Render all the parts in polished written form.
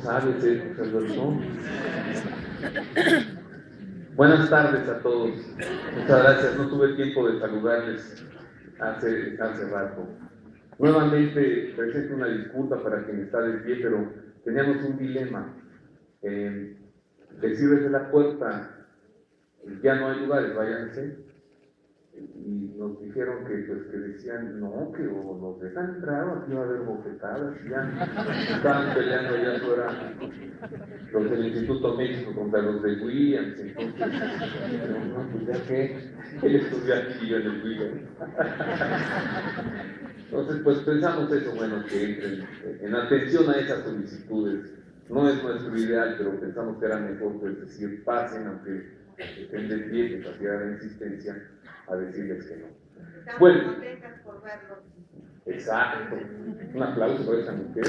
sabes, José Alberto. Buenas tardes a todos. Muchas gracias. No tuve tiempo de saludarles hace rato. Nuevamente presento una disculpa para quien está de pie, pero teníamos un dilema. Decirles de la puerta, ya no hay lugares, váyanse. Y nos dijeron que decían, no, que o nos dejan entrar o aquí va a haber bofetadas. Ya estaban peleando allá afuera los del Instituto México contra los de Williams. Entonces, no, pues ya que él estudió aquí y yo en el Williams. Entonces, pues pensamos eso, bueno, que entren en atención a esas solicitudes. No es nuestro ideal, pero pensamos que era mejor, pues decir, pasen, aunque estén de pie, pues hacía la insistencia a decirles que no. Estamos bueno, contentas por verlos. Exacto. Un aplauso para esa mujer.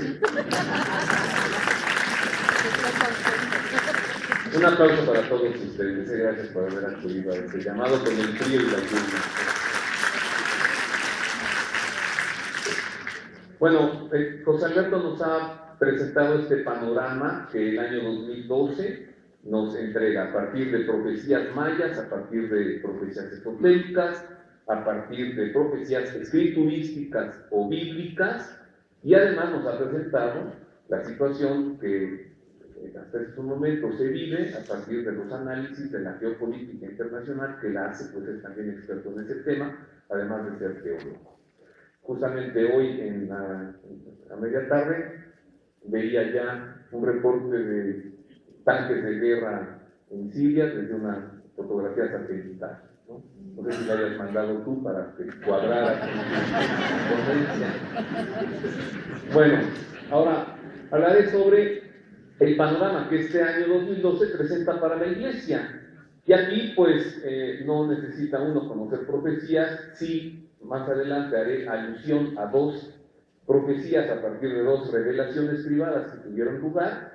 Un aplauso para todos ustedes. Gracias por haber acudido a este llamado con el frío y la lluvia. Bueno, José Alberto nos ha presentado este panorama que el año 2012 nos entrega a partir de profecías mayas, a partir de profecías esotéricas, a partir de profecías escriturísticas o bíblicas, y además nos ha presentado la situación que hasta este momento se vive a partir de los análisis de la geopolítica internacional, que la hace, pues es también experto en ese tema, además de ser teólogo. Justamente hoy, a media tarde, veía ya un reporte de tanques de guerra en Siria desde una fotografía satelital. No sé si la hayas mandado tú para que cuadrara con la Bueno, ahora hablaré sobre el panorama que este año 2012 presenta para la Iglesia. Y aquí, pues, no necesita uno conocer profecías. Sí, más adelante haré alusión a dos profecías a partir de dos revelaciones privadas que tuvieron lugar,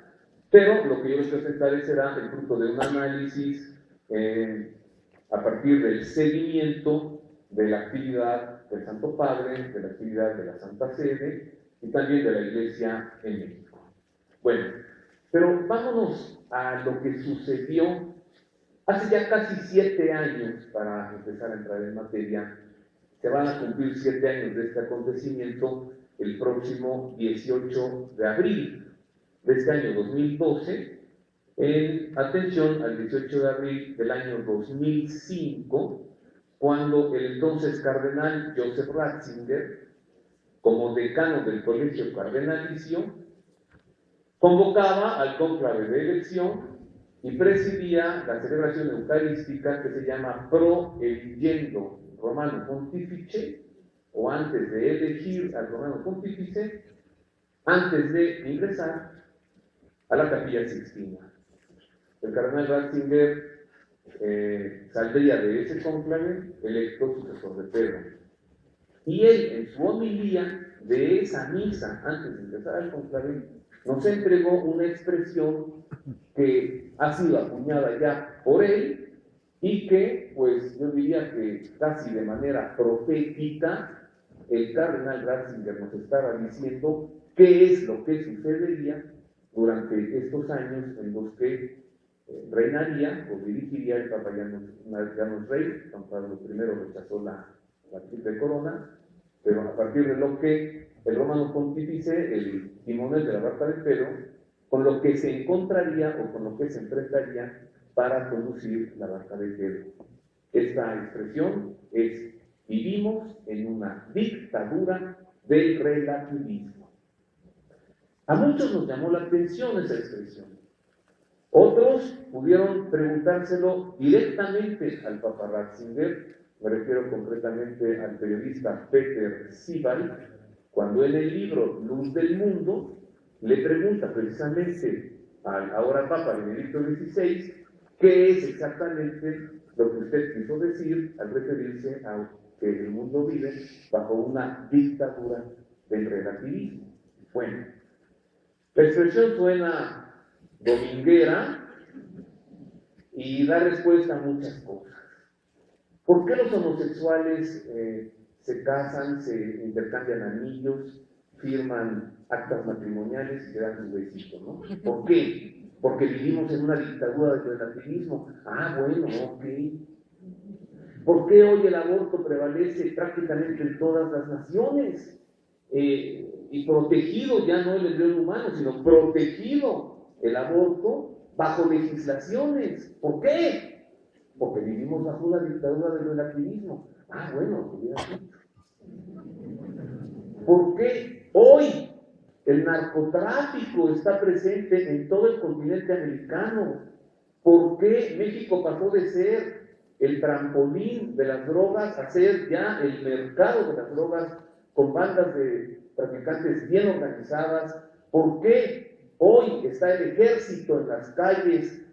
pero lo que yo les presentaré será el fruto de un análisis a partir del seguimiento de la actividad del Santo Padre, de la actividad de la Santa Sede y también de la Iglesia en México. Bueno, pero vámonos a lo que sucedió hace ya casi 7 años, para empezar a entrar en materia. Se van a cumplir 7 años de este acontecimiento el próximo 18 de abril de este año 2012, en atención al 18 de abril del año 2005, cuando el entonces cardenal Joseph Ratzinger, como decano del Colegio Cardenalicio, convocaba al cónclave de elección y presidía la celebración eucarística que se llama Pro Eligendo Romano Pontifice, o antes de elegir al Romano Pontífice, antes de ingresar a la Capilla Sixtina. El cardenal Ratzinger saldría de ese cónclave electo sucesor de Pedro. Y él, en su homilía de esa misa, antes de ingresar al cónclave, nos entregó una expresión que ha sido acuñada ya por él y que, pues yo diría que casi de manera profética, el cardenal Ratzinger nos estaba diciendo qué es lo que sucedería durante estos años en los que reinaría o dirigiría el Papa Llanos Rey. San Pablo I rechazó la triple corona, pero a partir de lo que el Romano Pontífice, el timonel de la barca de Pedro, con lo que se encontraría o con lo que se enfrentaría para conducir la barca de Pedro. Esta expresión es: vivimos en una dictadura del relativismo. A muchos nos llamó la atención esa expresión. Otros pudieron preguntárselo directamente al Papa Ratzinger. Me refiero concretamente al periodista Peter Sibal, cuando en el libro Luz del Mundo le pregunta precisamente al ahora Papa Benedicto XVI qué es exactamente lo que usted quiso decir al referirse a que el mundo vive bajo una dictadura del relativismo. Bueno, la expresión suena dominguera y da respuesta a muchas cosas. ¿Por qué los homosexuales se casan, se intercambian anillos, firman actas matrimoniales y se dan su besito, ¿no? ¿Por qué? Porque vivimos en una dictadura del relativismo. Ah, bueno, ok. ¿Por qué hoy el aborto prevalece prácticamente en todas las naciones? Y protegido ya no el embrión humano, sino protegido el aborto bajo legislaciones. ¿Por qué? Porque vivimos bajo la dictadura del relativismo. Ah, bueno, hubiera dicho. ¿Por qué hoy el narcotráfico está presente en todo el continente americano? ¿Por qué México pasó de ser el trampolín de las drogas a ser ya el mercado de las drogas con bandas de traficantes bien organizadas? ¿Por qué hoy está el ejército en las calles?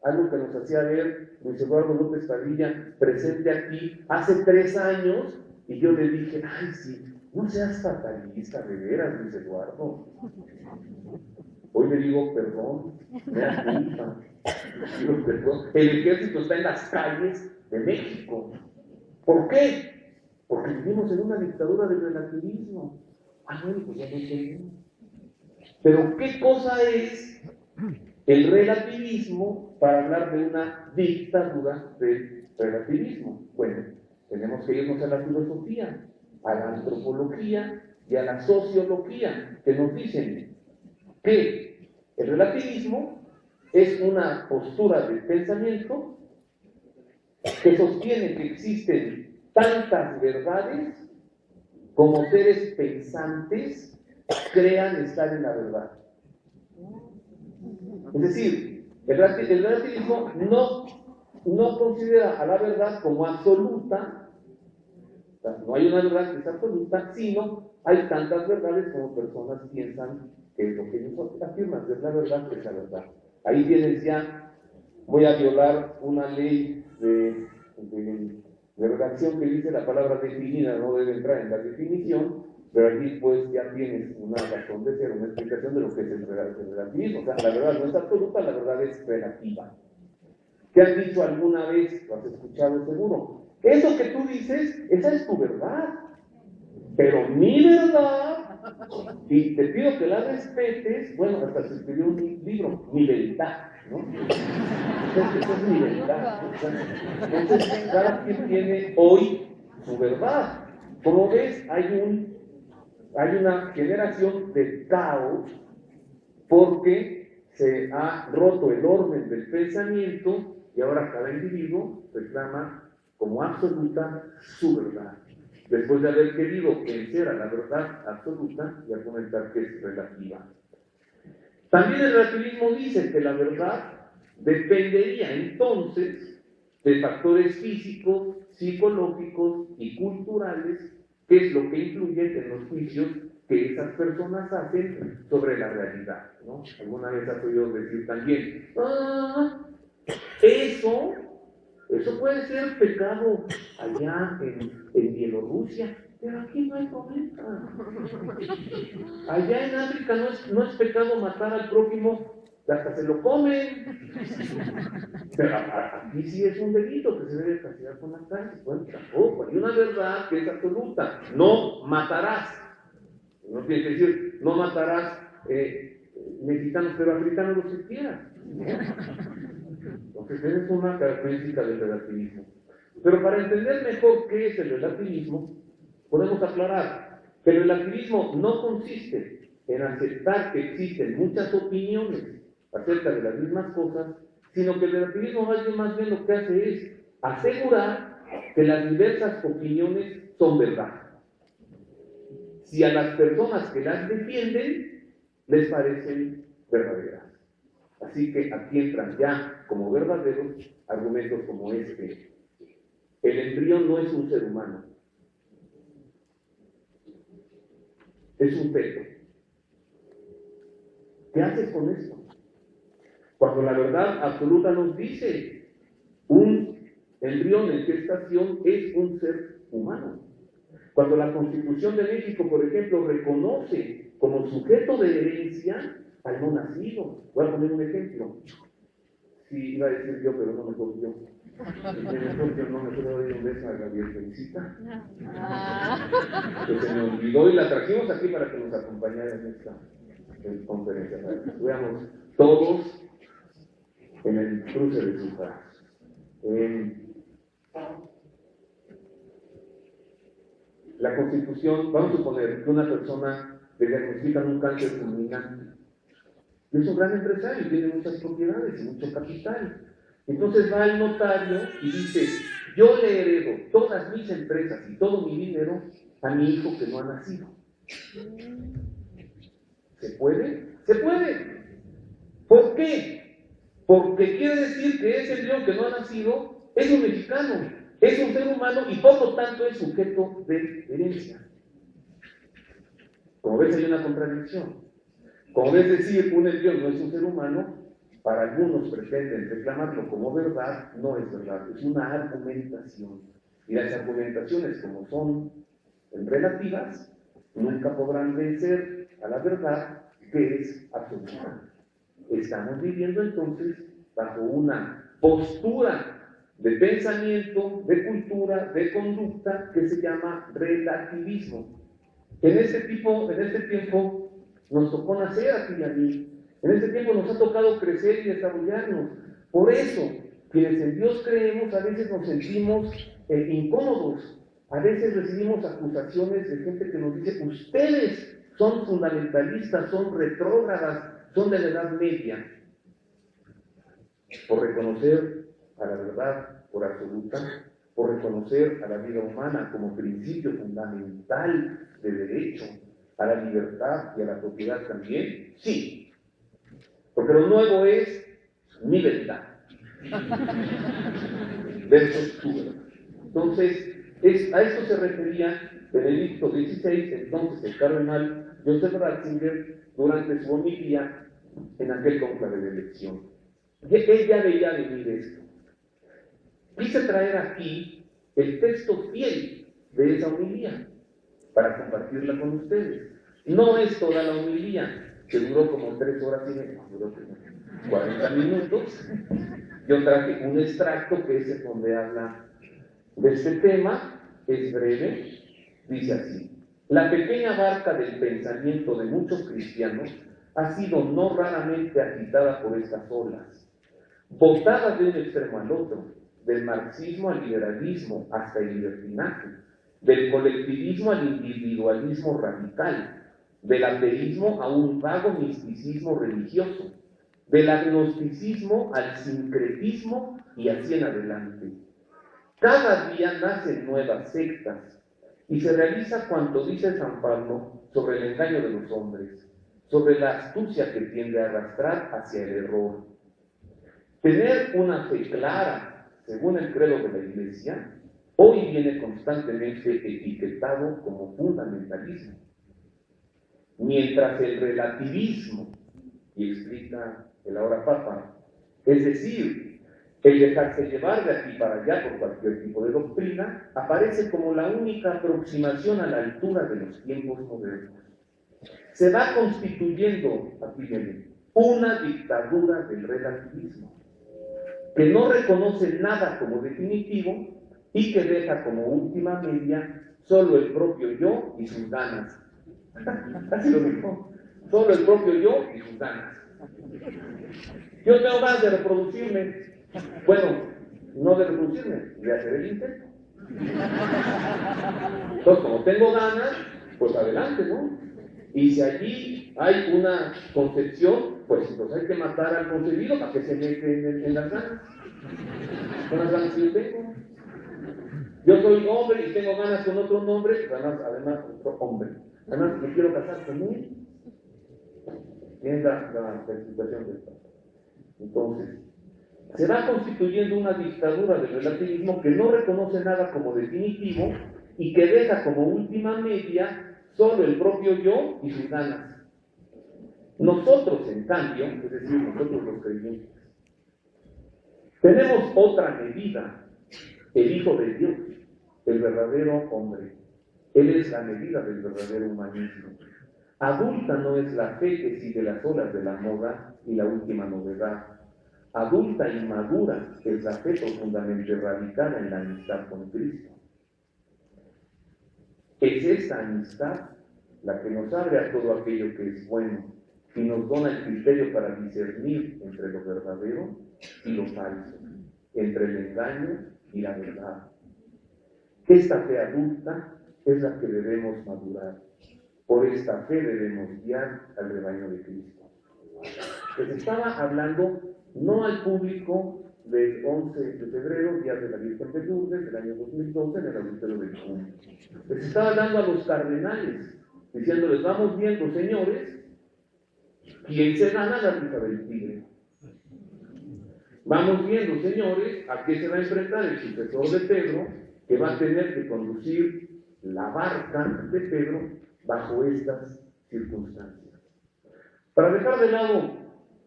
Algo que nos hacía ver Luis Eduardo López Padilla presente aquí hace 3 años, y yo le dije, ay sí, no seas fatalista, de veras, Luis Eduardo. Hoy le digo, perdón, me da culpa. Digo, perdón. El ejército está en las calles de México. ¿Por qué? Porque vivimos en una dictadura del relativismo. Ah, bueno, pues ya lo entendí. Pero ¿qué cosa es el relativismo para hablar de una dictadura del relativismo? Bueno, tenemos que irnos a la filosofía, a la antropología y a la sociología, que nos dicen que el relativismo es una postura de pensamiento que sostiene que existen tantas verdades como seres pensantes crean estar en la verdad. Es decir, el relativismo no considera a la verdad como absoluta, o sea, no hay una verdad que es absoluta, sino hay tantas verdades como personas piensan que es lo que ellos afirman, es la verdad que es la verdad. Ahí tienes ya, voy a violar una ley de redacción que dice la palabra definida no debe entrar en la definición, pero aquí pues ya tienes una razón de ser, una explicación de lo que es el relativismo. O sea, la verdad no es absoluta, la verdad es relativa. ¿Qué has dicho alguna vez? Lo has escuchado seguro. Eso que tú dices, esa es tu verdad. Pero mi verdad, y te pido que la respetes, bueno, hasta se escribió un libro, Mi Verdad, ¿no? Esa es mi verdad. Entonces, cada quien tiene hoy su verdad. Como ves, hay una generación de caos porque se ha roto el orden del pensamiento y ahora cada individuo reclama como absoluta su verdad, después de haber querido vencer a la verdad absoluta y argumentar que es relativa. También el relativismo dice que la verdad dependería entonces de factores físicos, psicológicos y culturales, que es lo que influye en los juicios que esas personas hacen sobre la realidad, ¿no? Alguna vez has oído decir también, eso puede ser pecado allá en Bielorrusia, pero aquí no hay problema. Allá en África no es pecado matar al prójimo, hasta se lo comen. Pero aquí sí es un delito que se debe castigar con la cárcel. Bueno, tampoco, hay una verdad que es absoluta: no matarás. No tiene que decir, no matarás mexicanos, pero africanos los que quieras. Entonces, esa es una característica del relativismo. Pero para entender mejor qué es el relativismo, podemos aclarar que el relativismo no consiste en aceptar que existen muchas opiniones acerca de las mismas cosas, sino que el relativismo más bien lo que hace es asegurar que las diversas opiniones son verdad, si a las personas que las defienden les parecen verdaderas. Así que aquí entran ya como verdaderos argumentos como este: el embrión no es un ser humano, es un feto. ¿Qué haces con esto? Cuando la verdad absoluta nos dice un embrión en gestación es un ser humano. Cuando la Constitución de México, por ejemplo, reconoce como sujeto de herencia al no nacido. Voy a poner un ejemplo. Sí, iba a decir yo, pero no mejor yo. Mejor yo no me puedo dar un beso a Gabriel Felicita. Que se me olvidó y la trajimos aquí para que nos acompañara en esta conferencia. Para que estuviéramos todos en el cruce de sus brazos. La Constitución, vamos a suponer que una persona le diagnostican un cáncer fulminante. Es un gran empresario, tiene muchas propiedades y mucho capital. Entonces va al notario y dice, yo le heredo todas mis empresas y todo mi dinero a mi hijo que no ha nacido. ¿Se puede? Se puede. ¿Por qué? Porque quiere decir que ese embrión que no ha nacido es un mexicano, es un ser humano y por lo tanto es sujeto de herencia. Como ves, hay una contradicción. Como ves, decir un embrión no es un ser humano, para algunos pretenden reclamarlo como verdad, no es verdad, es una argumentación. Y las argumentaciones, como son relativas, nunca podrán vencer a la verdad, que es absoluta. Estamos viviendo entonces bajo una postura de pensamiento, de cultura, de conducta, que se llama relativismo. En este tiempo nos tocó nacer aquí y allí. En este tiempo nos ha tocado crecer y desarrollarnos. Por eso, quienes en Dios creemos, a veces nos sentimos incómodos. A veces recibimos acusaciones de gente que nos dice, ustedes son fundamentalistas, son retrógradas, son de la Edad Media. Por reconocer a la verdad por absoluta, por reconocer a la vida humana como principio fundamental de derecho, a la libertad y a la propiedad también, sí. Porque lo nuevo es mi verdad versus tu verdad. Entonces, a esto se refería Benedicto XVI, entonces el cardenal Joseph Ratzinger, durante su homilía en aquel cónclave de elección. Él ya veía venir esto. Quise traer aquí el texto fiel de esa homilía para compartirla con ustedes. No es toda la homilía, que duró como 3 horas y media, duró como 40 minutos. Yo traje un extracto que es donde habla de este tema, es breve, dice así: la pequeña barca del pensamiento de muchos cristianos ha sido no raramente agitada por estas olas, botada de un extremo al otro, del marxismo al liberalismo hasta el libertinaje, del colectivismo al individualismo radical, del ateísmo a un vago misticismo religioso, del agnosticismo al sincretismo y así en adelante. Cada día nacen nuevas sectas y se realiza cuanto dice San Pablo sobre el engaño de los hombres, sobre la astucia que tiende a arrastrar hacia el error. Tener una fe clara, según el credo de la Iglesia, hoy viene constantemente etiquetado como fundamentalismo, mientras el relativismo, y explica el ahora Papa, es decir, el dejarse llevar de aquí para allá por cualquier tipo de doctrina, aparece como la única aproximación a la altura de los tiempos modernos. Se va constituyendo, aquí viene, una dictadura del relativismo, que no reconoce nada como definitivo y que deja como última media solo el propio yo y sus ganas. Así lo dijo, solo el propio yo y sus ganas. Yo tengo ganas de reproducirme. Bueno, no de reproducirme, de hacer el intento. Entonces, como tengo ganas, pues adelante, ¿no? Y si allí hay una concepción, pues entonces hay que matar al concebido para que se mete en las ganas. Son las ganas que yo tengo. Yo soy hombre y tengo ganas con otro hombre, además otro hombre. Además, me quiero casar con él. Tiene la explicación de esto. Entonces, se va constituyendo una dictadura del relativismo que no reconoce nada como definitivo y que deja como última media solo el propio yo y sus ganas. Nosotros, en cambio, es decir, nosotros los creyentes, tenemos otra medida, el Hijo de Dios, el verdadero hombre. Él es la medida del verdadero humanismo. Adulta no es la fe que sigue las olas de la moda y la última novedad. adulta y madura es la fe profundamente radicada en la amistad con Cristo. Es esta amistad la que nos abre a todo aquello que es bueno y nos dona el criterio para discernir entre lo verdadero y lo falso, entre el engaño y la verdad. Esta fe adulta es la que debemos madurar. Por esta fe debemos guiar al rebaño de Cristo. Les estaba hablando no al público del 11 de febrero, Día de la Virgen de Lourdes, del año 2012, en el auditorio del CUM. Les estaba hablando a los cardenales, diciéndoles, vamos viendo, señores, quién se gana la rifa del tigre. Vamos viendo, señores, a qué se va a enfrentar el sucesor de Pedro, que va a tener que conducir la barca de Pedro bajo estas circunstancias. Para dejar de lado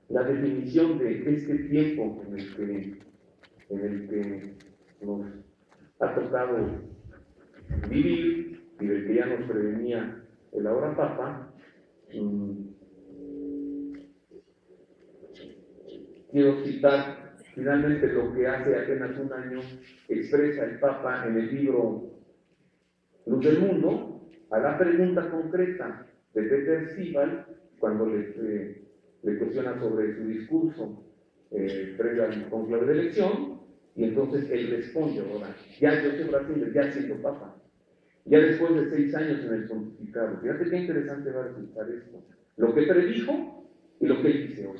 la definición de este tiempo en el que nos ha tocado vivir y del que ya nos prevenía el ahora Papa, quiero citar finalmente lo que hace apenas un año expresa el Papa en el libro Luz del Mundo, a la pregunta concreta de Peter Sibal, cuando le cuestiona sobre su discurso previo al conclave de elección, y entonces él responde, ahora, ya Joseph Ratzinger, ya siendo Papa, ya después de 6 años en el pontificado. Fíjate qué interesante va a resultar esto, lo que predijo y lo que él dice hoy.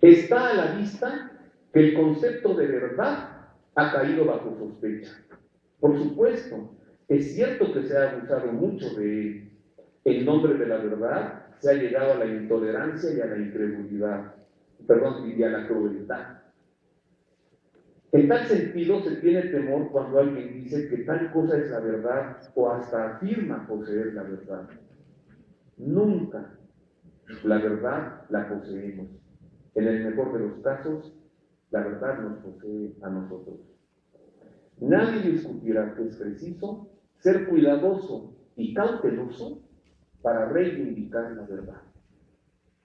Está a la vista que el concepto de verdad ha caído bajo sospecha. Por supuesto, es cierto que se ha abusado mucho de él. En nombre de la verdad se ha llegado a la intolerancia y a la incredulidad, y a la crueldad. En tal sentido, se tiene temor cuando alguien dice que tal cosa es la verdad o hasta afirma poseer la verdad. Nunca la verdad la poseemos. En el mejor de los casos, la verdad nos posee a nosotros. Nadie discutirá que es preciso ser cuidadoso y cauteloso para reivindicar la verdad,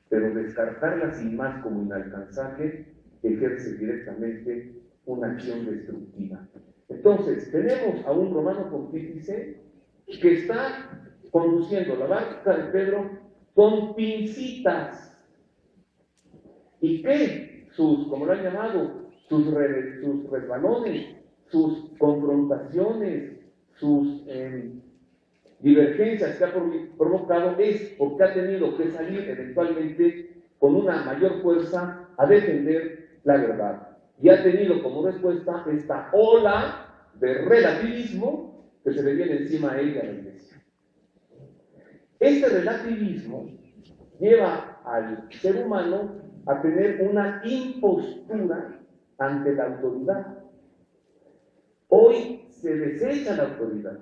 pero descartarla sin más como inalcanzable ejerce directamente una acción destructiva. Entonces, tenemos a un romano pontífice que está conduciendo la barca de Pedro con pincitas, y que como lo han llamado, sus resbalones, sus confrontaciones, sus divergencias que ha provocado es porque ha tenido que salir eventualmente con una mayor fuerza a defender la verdad. Y ha tenido como respuesta esta ola de relativismo que se le viene encima a él y a la Iglesia. Este relativismo lleva al ser humano a tener una impostura ante la autoridad. Hoy se desecha la autoridad.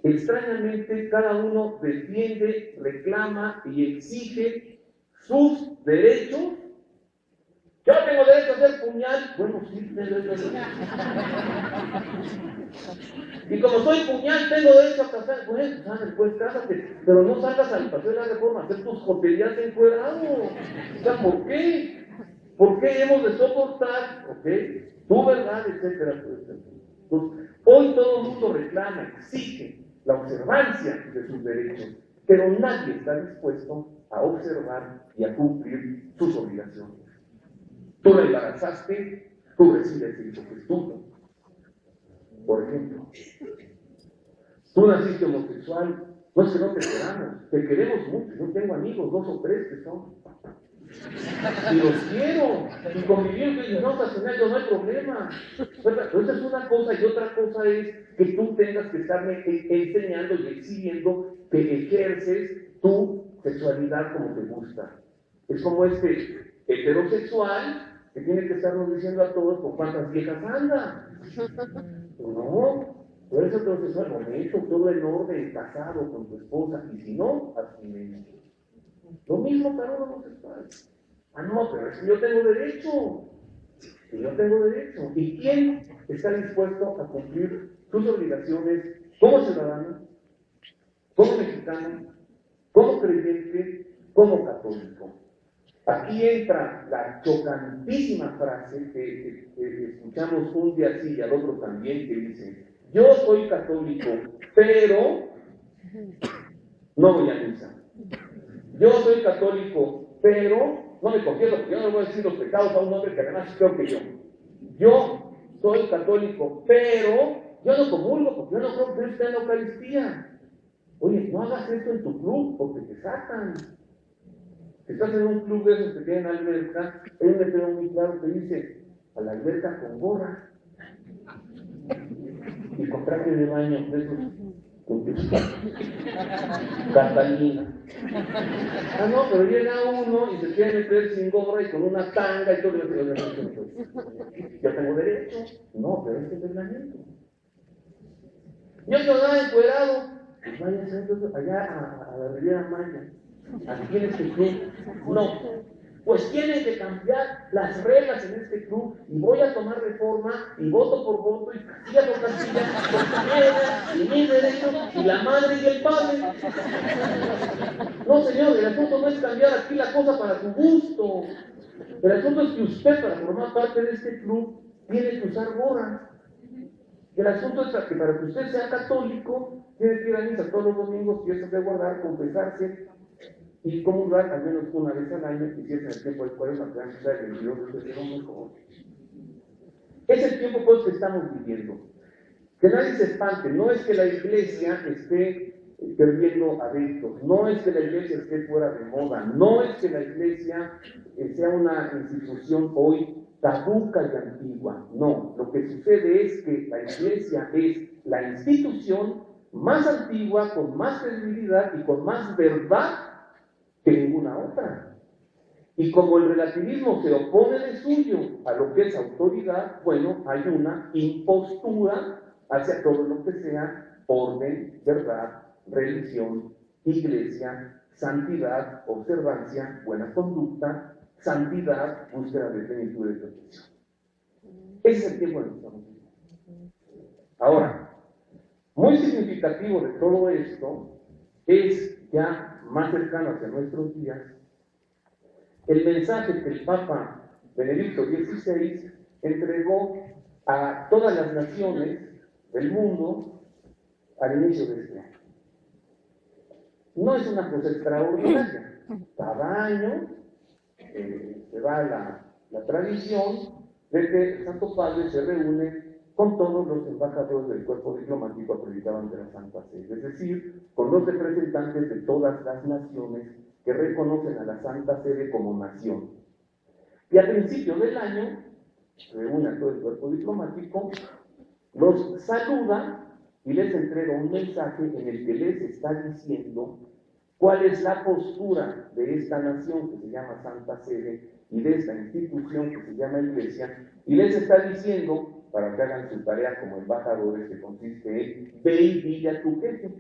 Extrañamente, cada uno defiende, reclama y exige sus derechos. Yo tengo derecho a hacer puñal. Bueno, sí, tengo derecho a hacer y como soy puñal, tengo derecho a casar. Bueno, pues cásate, pero no salgas al Paseo de la Reforma a hacer tus joterías encuerado. O sea, ¿por qué? ¿Por qué hemos de soportar? ¿Ok? Tu verdad, etcétera, etcétera. Entonces, hoy todo el mundo reclama, exige la observancia de sus derechos, pero nadie está dispuesto a observar y a cumplir sus obligaciones. Tú la embarazaste, tú recibes el hijo que es tuyo. Por ejemplo, tú naciste homosexual, no es que no te queremos mucho. Yo tengo amigos, 2 o 3 que son, y los quiero, y convivir con ellos, no no hay problema. Pero esa es una cosa, y otra cosa es que tú tengas que estarme enseñando y exhibiendo que ejerces tu sexualidad como te gusta. Es como este heterosexual que tiene que estarnos diciendo a todos con cuántas viejas anda. No, tú eres heterosexual, momento, todo en orden, casado con tu esposa, y si no, abstinencia. Lo mismo para un homosexual. Ah, no, pero es que yo tengo derecho. ¿Y quién está dispuesto a cumplir sus obligaciones como ciudadano, como mexicano, como creyente, como católico? Aquí entra la chocantísima frase que escuchamos un día así y al otro también, que dice: yo soy católico, pero no voy a misa. Yo soy católico, pero no me confieso, porque yo no voy a decir los pecados a un hombre que además es peor que yo. Yo soy católico, pero yo no comulgo, porque yo no creo que esté en la Eucaristía. Oye, no hagas esto en tu club, porque te sacan. Si estás en un club de esos que tienen alberca, hay un letrero muy claro que dice: a la alberca con gorra y con traje de baño de esos Catalina. Ah, no, pero llega uno y se quiere meter sin gorra y con una tanga y todo. Yo tengo derecho. No, pero este es el reglamento. Yo no nada encuerado. Pues váyanse allá a la Riviera Maya. Aquí en este club. No. Pues tienen que cambiar las reglas en este club y voy a tomar reforma y voto por voto y casilla por casilla, por y mis derechos y la madre y el padre. No, señor, el asunto no es cambiar aquí la cosa para su gusto. El asunto es que usted, para formar parte de este club, tiene que usar gorra. El asunto es que para que usted sea católico, tiene que ir a misa todos los domingos, fiestas de guardar, confesarse y comulgar al menos una vez al año, y si es en el tiempo de Cuaresma, que van a ser el 22 de febrero, mejor. Es el tiempo pues que estamos viviendo. Que nadie se espante, no es que la iglesia esté perdiendo adeptos, no es que la iglesia esté fuera de moda, no es que la iglesia sea una institución hoy caduca y antigua, no. Lo que sucede es que la iglesia es la institución más antigua, con más credibilidad y con más verdad que ninguna otra. Y como el relativismo se opone de suyo a lo que es autoridad, bueno, hay una impostura hacia todo lo que sea orden, verdad, religión, iglesia, santidad, observancia, buena conducta, santidad, búsqueda de plenitud de perfección. Ese es el tiempo en el que estamos viviendo. Ahora, muy significativo de todo esto es ya más cercano hacia nuestros días, el mensaje que el Papa Benedicto XVI entregó a todas las naciones del mundo al inicio de este año. No es una cosa extraordinaria. Cada año se da la tradición de que el Santo Padre se reúne con todos los embajadores del cuerpo diplomático acreditado ante la Santa Sede, es decir, con los representantes de todas las naciones que reconocen a la Santa Sede como nación. Y a principios del año, se reúne a todo el cuerpo diplomático, los saluda y les entrega un mensaje en el que les está diciendo cuál es la postura de esta nación que se llama Santa Sede y de esta institución que se llama Iglesia, y les está diciendo, para que hagan su tarea como embajadores, que consiste en: ve y dile a tu jefe.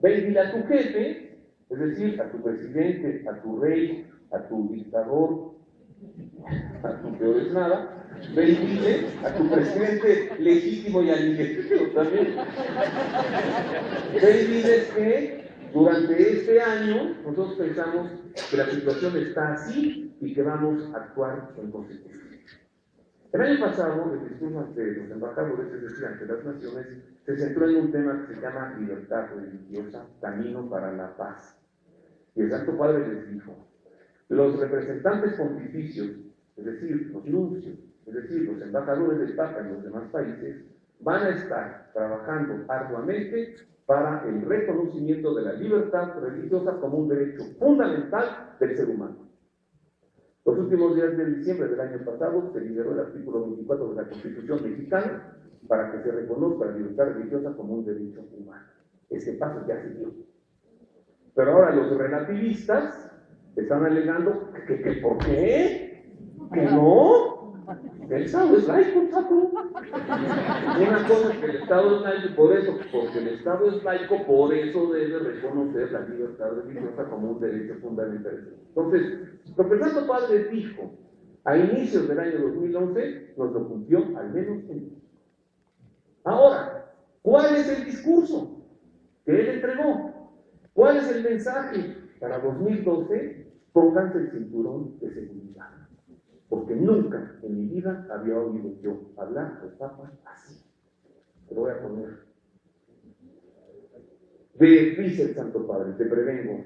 Ve y dile a tu jefe, es decir, a tu presidente, a tu rey, a tu dictador, a tu peor es nada. Ve y dile a tu presidente legítimo y al ilegítimo también. Ve y diles que durante este año nosotros pensamos que la situación está así y que vamos a actuar en consecuencia. El año pasado, el discurso ante los embajadores, es decir, ante las naciones, se centró en un tema que se llama libertad religiosa, camino para la paz. Y el Santo Padre les dijo: los representantes pontificios, es decir, los nuncios, es decir, los embajadores del Papa en los demás países, van a estar trabajando arduamente para el reconocimiento de la libertad religiosa como un derecho fundamental del ser humano. Los últimos días de diciembre del año pasado se liberó el artículo 24 de la Constitución mexicana para que se reconozca la libertad religiosa como un derecho humano. Ese paso ya se dio. Pero ahora los relativistas están alegando que ¿por qué? Que no. El Estado es laico, chato. Una cosa es que el Estado es laico, por eso, porque el Estado es laico, por eso debe reconocer la libertad religiosa como un derecho fundamental. Entonces, lo que el Santo Padre dijo a inicios del año 2011, nos lo cumplió al menos en México. Ahora, ¿cuál es el discurso que él entregó? ¿Cuál es el mensaje para 2012? pónganse el cinturón de seguridad, porque nunca en mi vida había oído yo hablar al Papa así. Te lo voy a poner. Dice el Santo Padre, te prevengo,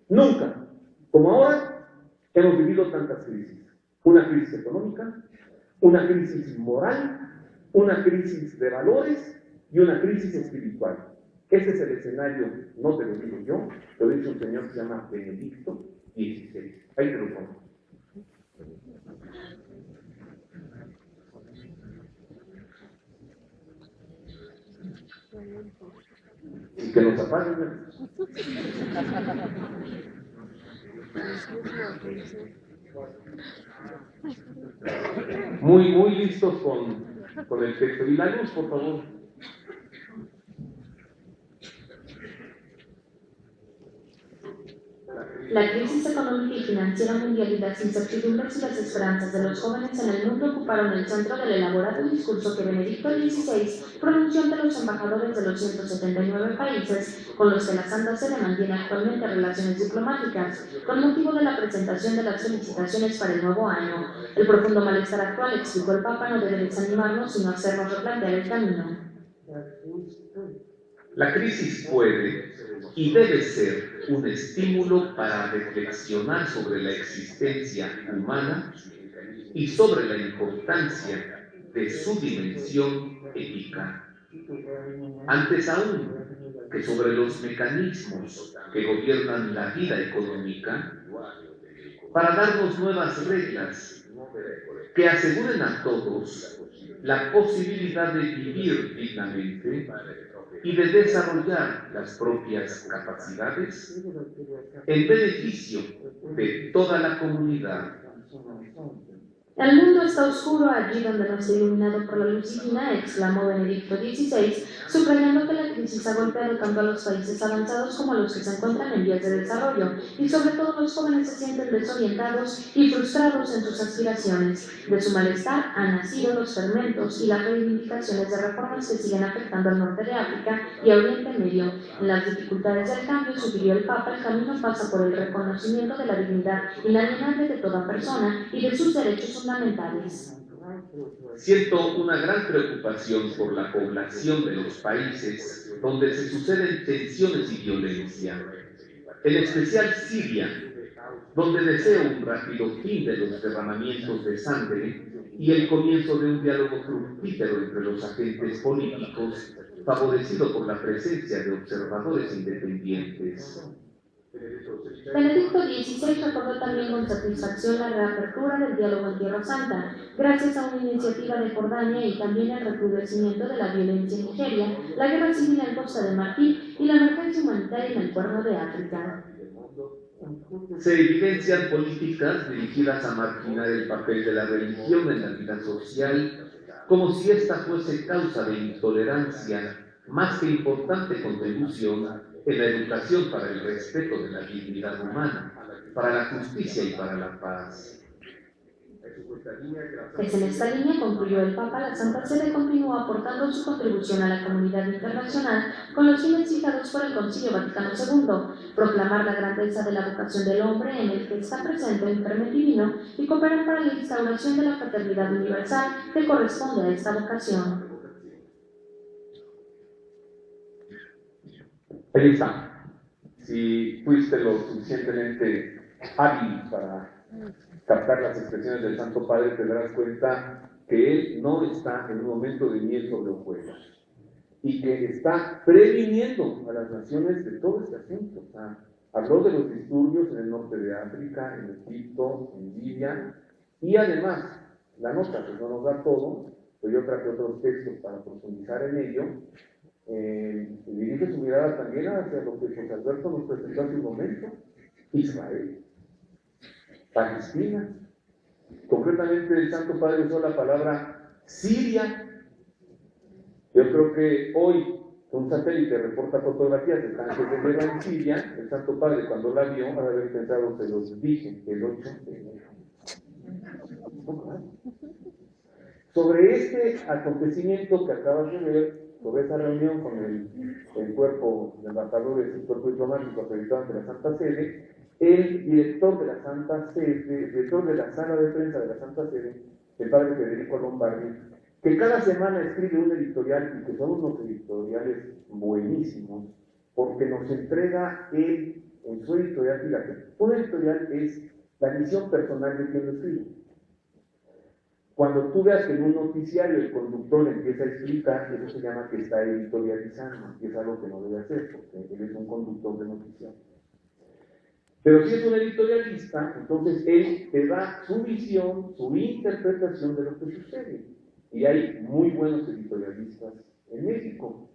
nunca, como ahora, hemos vivido tantas crisis. Una crisis económica, una crisis moral, una crisis de valores y una crisis espiritual. Este es el escenario, no te lo digo yo, lo dice un señor que se llama Benedicto XVI. Ahí te lo pongo. Y que nos apaguen. Muy listos con el texto. Y la luz, por favor. La crisis económica y financiera mundial y las incertidumbres y las esperanzas de los jóvenes en el mundo ocuparon el centro del elaborado discurso que Benedicto XVI pronunció ante los embajadores de los 179 países con los que la Santa Sede mantiene actualmente relaciones diplomáticas, con motivo de la presentación de las felicitaciones para el nuevo año. El profundo malestar actual, explicó el Papa, no debe desanimarnos, sino hacernos replantear el camino. La crisis puede y debe ser un estímulo para reflexionar sobre la existencia humana y sobre la importancia de su dimensión ética. Antes aún que sobre los mecanismos que gobiernan la vida económica, para darnos nuevas reglas que aseguren a todos la posibilidad de vivir dignamente y de desarrollar las propias capacidades en beneficio de toda la comunidad. El mundo está oscuro allí donde no está iluminado por la luz divina, exclamó Benedicto XVI, subrayando que la crisis ha golpeado tanto a los países avanzados como a los que se encuentran en vías de desarrollo, y sobre todo los jóvenes se sienten desorientados y frustrados en sus aspiraciones. De su malestar han nacido los fermentos y las reivindicaciones de reformas que siguen afectando al norte de África y a Oriente Medio. En las dificultades del cambio, sugirió el Papa, el camino pasa por el reconocimiento de la dignidad inalienable de toda persona y de sus derechos fundamentales. Siento una gran preocupación por la población de los países donde se suceden tensiones y violencia, en especial Siria, donde deseo un rápido fin de los derramamientos de sangre y el comienzo de un diálogo fructífero entre los agentes políticos, favorecido por la presencia de observadores independientes. Benedicto XVI recordó también con satisfacción la reapertura del diálogo en Tierra Santa, gracias a una iniciativa de Jordania, y también el recrudecimiento de la violencia en Nigeria, la guerra civil en Costa de Marfil y la emergencia humanitaria en el Cuerno de África. Se evidencian políticas dirigidas a marginar el papel de la religión en la vida social, como si ésta fuese causa de intolerancia, más que importante contribución en la educación para el respeto de la dignidad humana, para la justicia y para la paz. Es en esta línea, concluyó el Papa, la Santa Sede continúa aportando su contribución a la comunidad internacional con los fines fijados por el Concilio Vaticano II, proclamar la grandeza de la vocación del hombre en el que está presente el germen divino y cooperar para la instauración de la fraternidad universal que corresponde a esta vocación. Ahí está. Si fuiste lo suficientemente hábil para captar las expresiones del Santo Padre, te darás cuenta que él no está en un momento de miel sobre hojuelas y que está previniendo a las naciones de todo este asunto. O sea, habló de los disturbios en el norte de África, en Egipto, en Libia, y además, la nota, que no nos da todo, pero yo traje otros textos para profundizar en ello. Dirige su mirada también hacia lo que José Alberto nos presentó hace un momento: Israel, Palestina. Concretamente, el Santo Padre usó la palabra Siria. Yo creo que hoy un satélite reporta fotografías de tanques de guerra en Siria. El Santo Padre, cuando la vio, ha de haber pensado, se los dije el 8 de enero. Sobre este acontecimiento que acabas de ver, sobre esa reunión con el cuerpo de embajadores y el cuerpo diplomático acreditado ante la Santa Sede, el director de la Santa Sede, director de la sala de prensa de la Santa Sede, el padre Federico Lombardi, que cada semana escribe un editorial y que son unos editoriales buenísimos, porque nos entrega él en su editorial, fíjate, un editorial es la visión personal de quien lo escribe. Cuando tú veas que en un noticiario el conductor empieza a explicar, eso se llama que está editorializando, y es algo que no debe hacer, porque él es un conductor de noticiario. Pero si es un editorialista, entonces él te da su visión, su interpretación de lo que sucede. Y hay muy buenos editorialistas en México.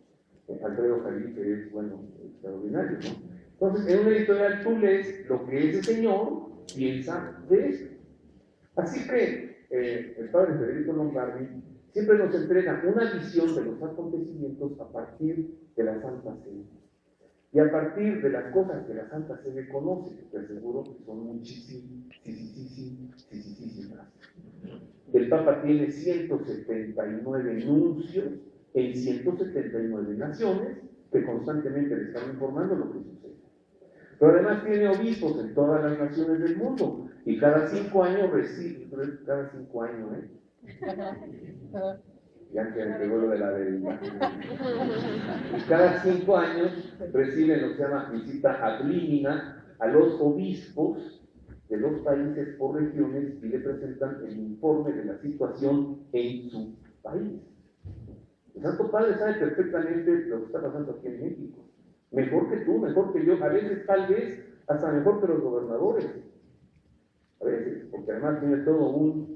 Alfredo Jalife es, bueno, extraordinario, ¿no? Entonces, en un editorial tú lees lo que ese señor piensa de eso. Así que el padre Federico Lombardi siempre nos entrega una visión de los acontecimientos a partir de la Santa Sede. Y a partir de las cosas que la Santa Sede conoce, que te aseguro que son muchísimas. El Papa tiene 179 nuncios en 179 naciones que constantemente le están informando lo que sucede. Pero además tiene obispos en todas las naciones del mundo y cada 5 años recibe, cada 5 años, ya que el vuelo de la deriva. Y cada 5 años reciben lo que se llama visita ad limina a los obispos de los países o regiones y le presentan el informe de la situación en su país. El Santo Padre sabe perfectamente lo que está pasando aquí en México. Mejor que tú, mejor que yo, a veces tal vez hasta mejor que los gobernadores. A veces, porque además tiene todo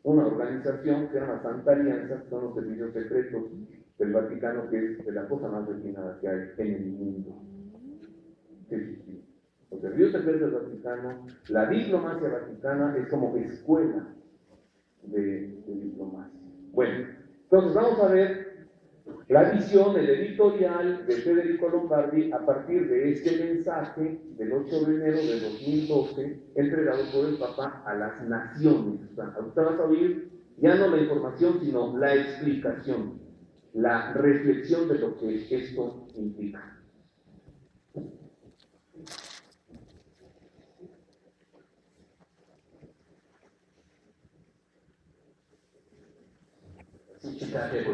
una organización que se llama Santa Alianza, que son los servicios secretos del Vaticano, que es de la cosa más refinada que hay en el mundo. Sí. Los servicios secretos del Vaticano, la diplomacia vaticana es como escuela de diplomacia. Bueno, entonces vamos a ver la visión, el editorial de Federico Lombardi a partir de este mensaje del 8 de enero de 2012 entregado por el Papa a las naciones. O sea, ahorita vas a oír ya no la información, sino la explicación, la reflexión de lo que esto implica.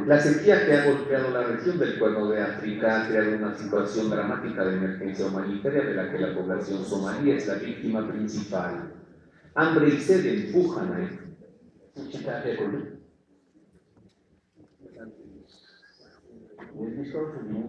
La sequía que ha golpeado la región del Cuerno de África ha creado una situación dramática de emergencia humanitaria de la que la población somalí es la víctima principal. Hambre y sed empujan a esto.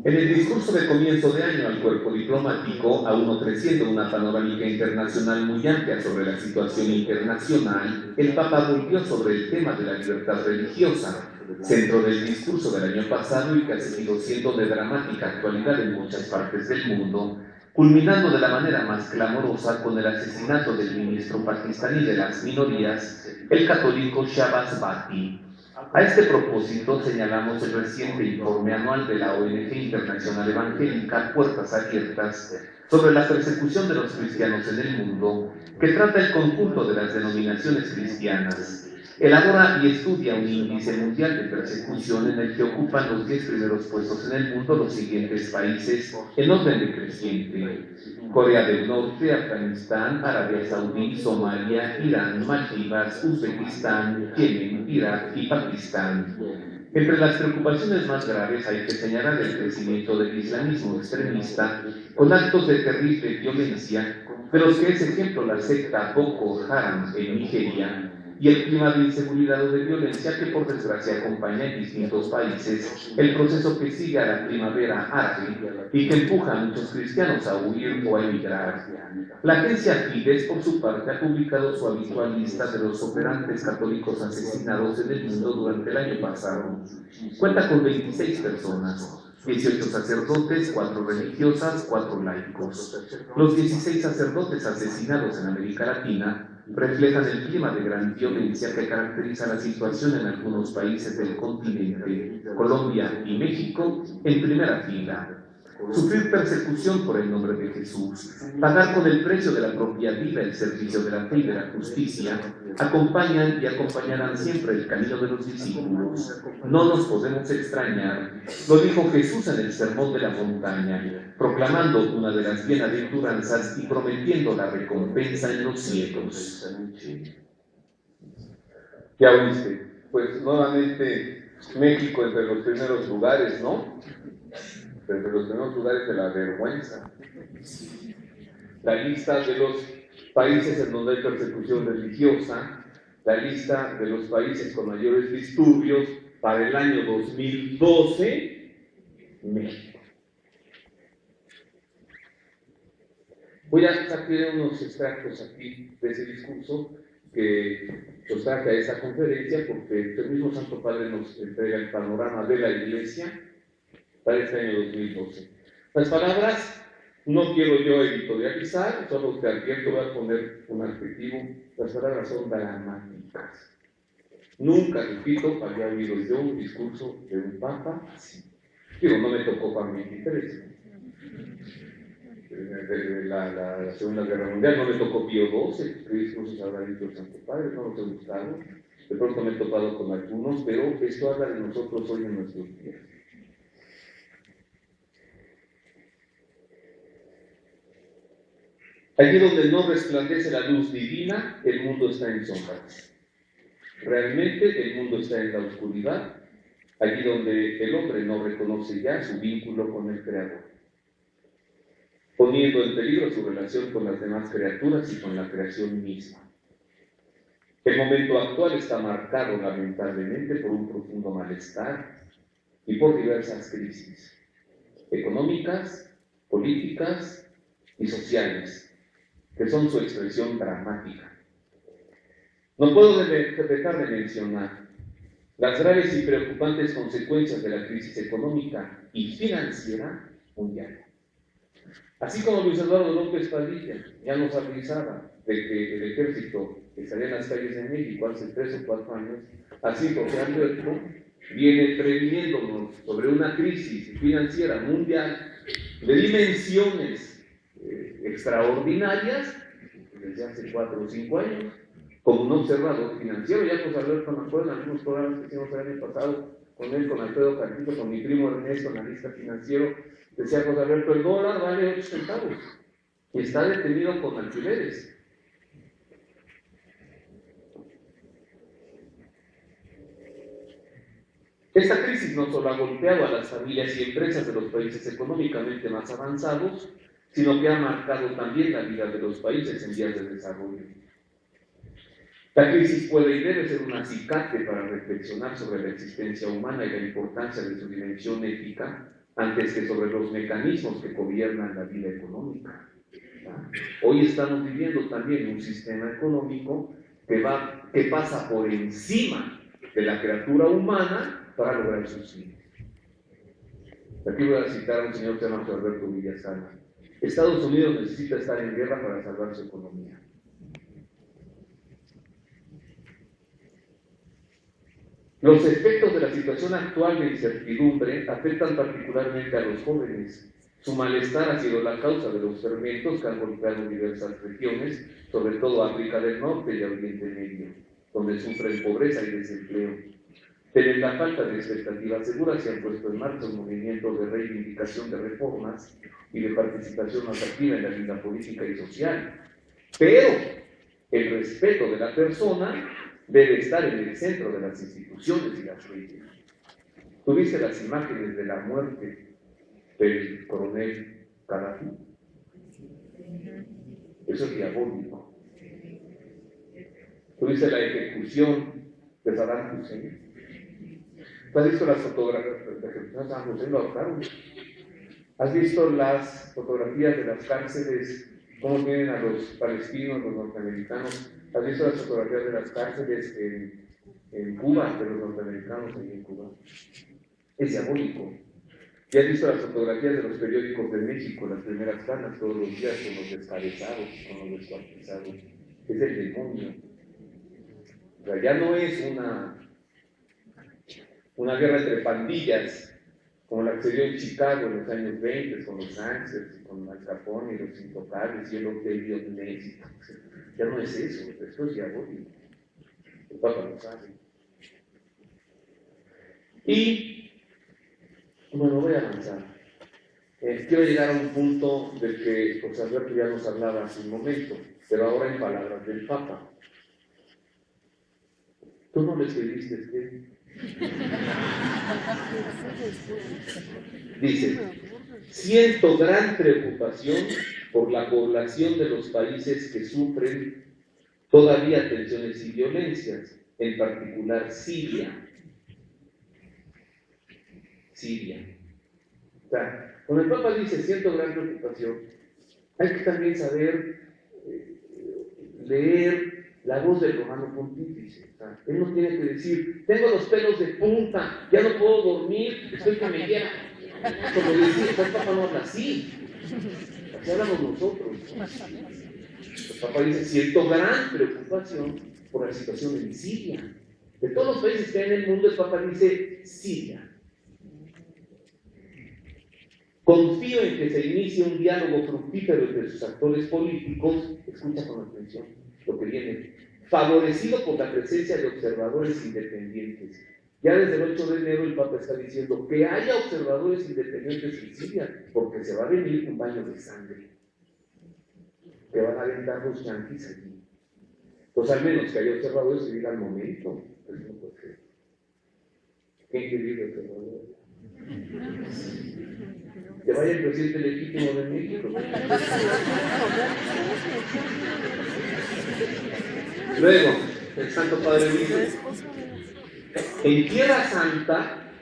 En el discurso de comienzo de año al cuerpo diplomático, aún ofreciendo una panorámica internacional muy amplia sobre la situación internacional, el Papa volvió sobre el tema de la libertad religiosa, centro del discurso del año pasado y que ha seguido siendo de dramática actualidad en muchas partes del mundo, culminando de la manera más clamorosa con el asesinato del ministro pakistaní de las minorías, el católico Shahbaz Bhatti. A este propósito señalamos el reciente informe anual de la ONG Internacional Evangélica Puertas Abiertas sobre la persecución de los cristianos en el mundo, que trata el conjunto de las denominaciones cristianas. Elabora y estudia un índice mundial de persecución en el que ocupan los 10 primeros puestos en el mundo los siguientes países en orden decreciente: Corea del Norte, Afganistán, Arabia Saudí, Somalia, Irán, Maldivas, Uzbekistán, Yemen, Irak y Pakistán. Entre las preocupaciones más graves hay que señalar el crecimiento del islamismo extremista con actos de terrible violencia, de los que es ejemplo la secta Boko Haram en Nigeria, y el clima de inseguridad o de violencia que por desgracia acompaña en distintos países el proceso que sigue a la primavera árabe y que empuja a muchos cristianos a huir o a emigrar. La agencia Fides, por su parte, ha publicado su habitual lista de los operantes católicos asesinados en el mundo durante el año pasado. Cuenta con 26 personas, 18 sacerdotes, 4 religiosas, 4 laicos. Los 16 sacerdotes asesinados en América Latina reflejan el clima de gran violencia que caracteriza la situación en algunos países del continente, Colombia y México en primera fila. Sufrir persecución por el nombre de Jesús, pagar con el precio de la propia vida el servicio de la fe y de la justicia, acompañan y acompañarán siempre el camino de los discípulos. No nos podemos extrañar, lo dijo Jesús en el Sermón de la Montaña, proclamando una de las bienaventuranzas y prometiendo la recompensa en los cielos. ¿Ya oíste? Pues nuevamente México entre los primeros lugares, ¿no? Entre los primeros lugares de la vergüenza. La lista de los países en donde hay persecución religiosa, la lista de los países con mayores disturbios para el año 2012, México. Voy a sacar unos extractos aquí de ese discurso que los traje a esa conferencia porque el mismo Santo Padre nos entrega el panorama de la Iglesia para este año 2012. Las palabras no quiero yo editorializar, solo te advierto, voy a poner un adjetivo. Las palabras son dramáticas. Nunca, repito, había oído yo un discurso de un papa así. Digo, no me tocó para 23. De la Segunda Guerra Mundial no me tocó Pío XII, qué discursos habrá dicho el Santo Padre, no los he buscado. De pronto me he topado con algunos, pero esto habla de nosotros hoy en nuestros días. Allí donde no resplandece la luz divina, el mundo está en sombras. Realmente el mundo está en la oscuridad, allí donde el hombre no reconoce ya su vínculo con el Creador, poniendo en peligro su relación con las demás criaturas y con la creación misma. El momento actual está marcado lamentablemente por un profundo malestar y por diversas crisis económicas, políticas y sociales, que son su expresión dramática. No puedo dejar de mencionar las graves y preocupantes consecuencias de la crisis económica y financiera mundial. Así como Luis Eduardo López Padilla ya nos avisaba de que el ejército estaría en las calles de México hace 3 o 4 años, así José Alberto viene previniéndonos sobre una crisis financiera mundial de dimensiones extraordinarias desde hace 4 o 5 años, como un observador financiero. Ya José Alberto me acuerdo en algunos programas que hicimos el año pasado con él, con Alfredo Carquito, con mi primo Ernesto, analista financiero, decía José Alberto, el dólar vale 8 centavos y está detenido con alquileres. Esta crisis no solo ha golpeado a las familias y empresas de los países económicamente más avanzados, sino que ha marcado también la vida de los países en vías de desarrollo. La crisis puede y debe ser un acicate para reflexionar sobre la existencia humana y la importancia de su dimensión ética, antes que sobre los mecanismos que gobiernan la vida económica. Hoy estamos viviendo también un sistema económico que pasa por encima de la criatura humana para lograr sus fines. Aquí voy a citar a un señor que se llama Alberto Villasana. Estados Unidos necesita estar en guerra para salvar su economía. Los efectos de la situación actual de incertidumbre afectan particularmente a los jóvenes. Su malestar ha sido la causa de los fermentos que han golpeado diversas regiones, sobre todo África del Norte y Oriente Medio, donde sufren pobreza y desempleo. Pero en la falta de expectativas seguras se han puesto en marcha un movimiento de reivindicación de reformas y de participación más activa en la vida política y social. Pero el respeto de la persona debe estar en el centro de las instituciones y las leyes. ¿Tuviste las imágenes de la muerte del coronel Gaddafi? Eso es diabólico. ¿Tuviste la ejecución de Saddam Hussein? ¿Has visto las fotografías de la ejecución de Saddam Hussein? Lo ahorcaron. ¿Has visto las fotografías de las cárceles? ¿Cómo tienen a los palestinos, los norteamericanos? ¿Has visto las fotografías de las cárceles en Cuba, de los norteamericanos en Cuba? Es diabólico. ¿Y has visto las fotografías de los periódicos de México, las primeras planas, todos los días con los descabezados, con los descuartizados? Es el demonio. O sea, ya no es una guerra entre pandillas, como la que se dio en Chicago en los años 20 con los Gangsters y con Al Capone y los Intocables y el Hotel Ness. Ya no es eso, esto es diabólico. El Papa lo sabe. Y, bueno, voy a avanzar. Quiero llegar a un punto del que José Alberto ya nos hablaba hace un momento, pero ahora en palabras del Papa. ¿Tú no le escribiste qué? Dice, siento gran preocupación por la población de los países que sufren todavía tensiones y violencias, en particular Siria. O sea, cuando el Papa dice siento gran preocupación, hay que también saber leer la voz del romano pontífice. O sea, él no tiene que decir, tengo los pelos de punta, ya no puedo dormir, estoy que me llena. Como decía, el Papa no habla así. Así hablamos nosotros. El Papa dice, siento gran preocupación por la situación en Siria. De todos los países que hay en el mundo, el Papa dice Siria. Confío en que se inicie un diálogo fructífero entre sus actores políticos, escucha con atención lo que viene, favorecido por la presencia de observadores independientes. Ya desde el 8 de enero el Papa está diciendo que haya observadores independientes en Siria, porque se va a venir un baño de sangre, que van a aventar los yanquis allí. Pues al menos que haya observadores y diga al momento, pues no puede ser. ¿Quién quiere ir observador? Que vaya el presidente legítimo de México. Luego, el Santo Padre dice, en Tierra Santa,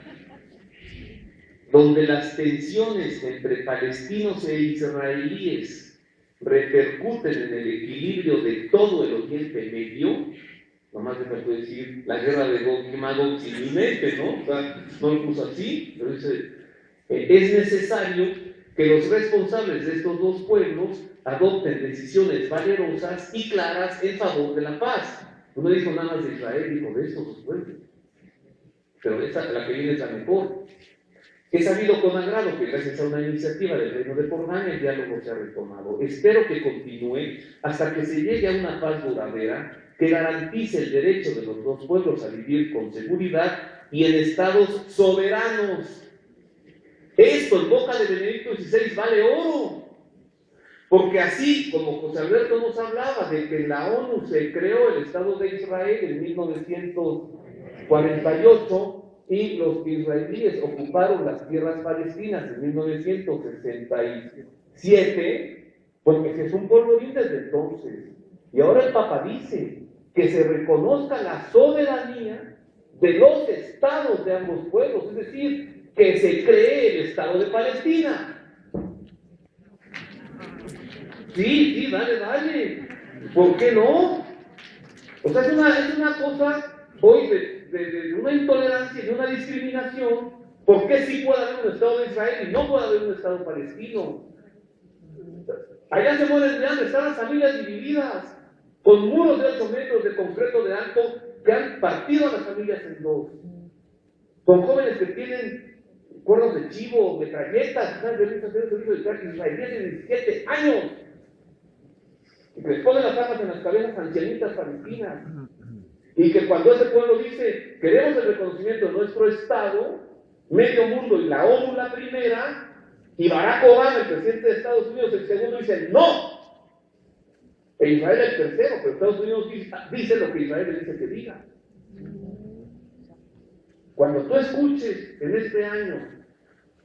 donde las tensiones entre palestinos e israelíes repercuten en el equilibrio de todo el Oriente Medio, nomás me faltó decir la guerra de Gog y Magog sin límite, ¿no? O sea, no lo puso así, pero dice, es necesario que los responsables de estos dos pueblos adopten decisiones valerosas y claras en favor de la paz. No dijo nada más de Israel, dijo de estos dos pueblos. Pero esta, la que viene es la mejor. He sabido con agrado que gracias a una iniciativa del Reino de Jordania el diálogo se ha retomado. Espero que continúe hasta que se llegue a una paz duradera que garantice el derecho de los dos pueblos a vivir con seguridad y en estados soberanos. Esto en boca de Benedicto XVI vale oro. Porque así como José Alberto nos hablaba de que en la ONU se creó el Estado de Israel en 1948 y los israelíes ocuparon las tierras palestinas en 1967, porque se es un pueblo libre desde entonces. Y ahora el Papa dice que se reconozca la soberanía de los estados de ambos pueblos, es decir, que se cree el Estado de Palestina. Sí, dale. ¿Por qué no? O sea, es una cosa hoy de una intolerancia y de una discriminación. ¿Por qué sí puede haber un Estado de Israel y no puede haber un Estado palestino? Allá se mueren de hambre, están las familias divididas, con muros de 8 metros de concreto de alto que han partido a las familias en dos. Con jóvenes que tienen cuernos de chivo, metralletas, están realistas hacer el servicio de carga israelíes de 17 años. Y que les ponen las armas en las cabezas ancianitas palestinas. Y que cuando ese pueblo dice, queremos el reconocimiento de nuestro Estado, medio mundo y la ONU la primera, y Barack Obama, el presidente de Estados Unidos, el segundo, dice no. E Israel el tercero, pero Estados Unidos dice lo que Israel le dice que diga. Cuando tú escuches en este año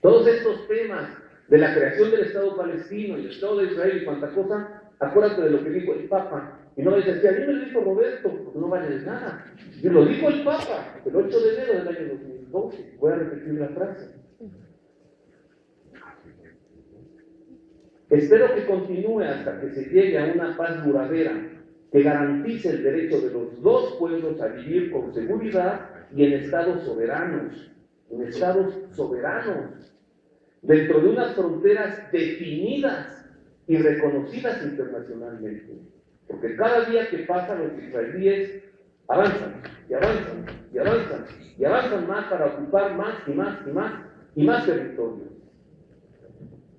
todos estos temas de la creación del Estado palestino y el Estado de Israel y cuanta cosa, acuérdate de lo que dijo el Papa. Y no dices que a mí me lo dijo Roberto, porque no vale de nada. Y lo dijo el Papa el 8 de enero del año 2012. Voy a repetir la frase. Espero que continúe hasta que se llegue a una paz duradera que garantice el derecho de los dos pueblos a vivir con seguridad y en estados soberanos. Dentro de unas fronteras definidas y reconocidas internacionalmente. Porque cada día que pasa los israelíes avanzan más para ocupar más y más y más. y más territorios.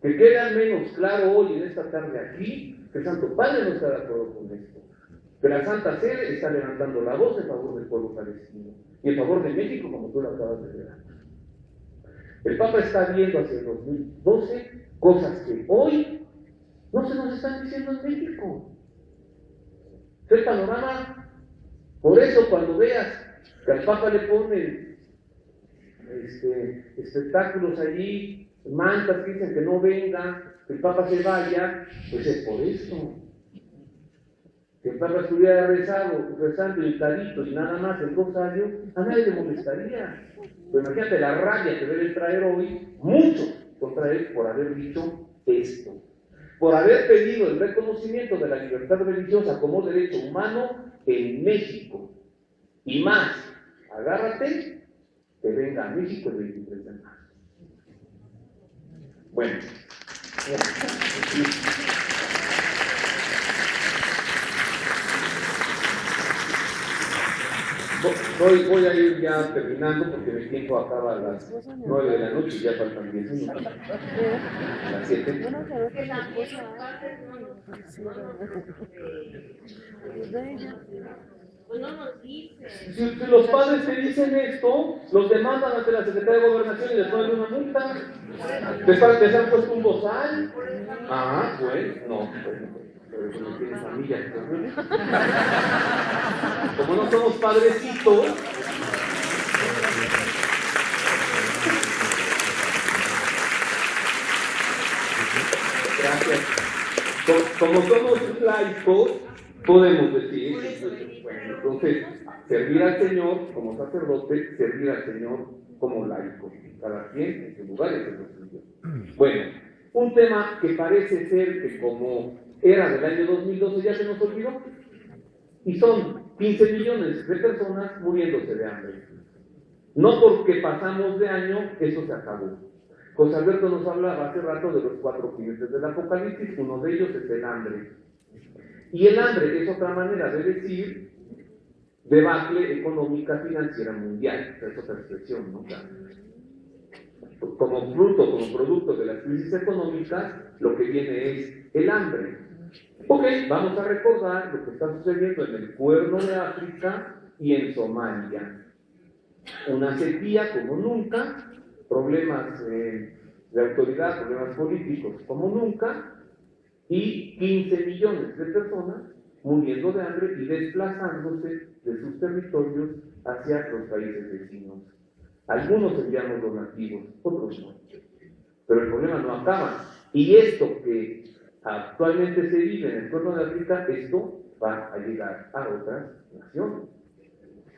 Que quede al menos claro hoy en esta tarde aquí que el Santo Padre no está de acuerdo con esto, que la Santa Sede está levantando la voz en favor del pueblo palestino y en favor de México, como tú lo acabas de ver. El Papa está viendo hacia el 2012 cosas que hoy no se nos están diciendo en México. Es el panorama. Por eso cuando veas que al Papa le ponen espectáculos allí, mantas que dicen que no venga, que el Papa se vaya, pues es por esto. Si el Papa estuviera rezando hincadito y nada más el rosario, a nadie le molestaría. Pero imagínate la rabia que debe traer hoy, mucho contra él por haber dicho esto. Por haber pedido el reconocimiento de la libertad religiosa como derecho humano en México. Y más, agárrate, que venga a México el 23 de marzo. Bueno. Voy a ir ya terminando porque mi tiempo acaba a las 9 de la noche y ya faltan 10 minutos. A las 7. Si los padres te dicen esto, los demandan ante la Secretaría de Gobernación y les ponen una multa. ¿Les han puesto un bozal? Ah, pues, no. Pero eso no tiene familia. Como no somos padrecitos, gracias. Como somos laicos, podemos decir, bueno, entonces, servir al Señor como sacerdote, servir al Señor como laico. Cada quien en su lugar es el suyo. Bueno, un tema que parece ser que como era del año 2012 ya se nos olvidó. Y son 15 millones de personas muriéndose de hambre. No porque pasamos de año, eso se acabó. José Alberto nos hablaba hace rato de los 4 jinetes del Apocalipsis, uno de ellos es el hambre. Y el hambre es otra manera de decir debacle económica financiera mundial, es otra expresión, ¿no? Como fruto, como producto de las crisis económicas, lo que viene es el hambre. Ok, vamos a recordar lo que está sucediendo en el Cuerno de África y en Somalia. Una sequía como nunca, problemas de autoridad, problemas políticos como nunca, y 15 millones de personas muriendo de hambre y desplazándose de sus territorios hacia los países vecinos. Algunos enviamos donativos, otros no. Pero el problema no acaba. Y esto que actualmente se vive en el Cuerno de África, esto va a llegar a otras naciones.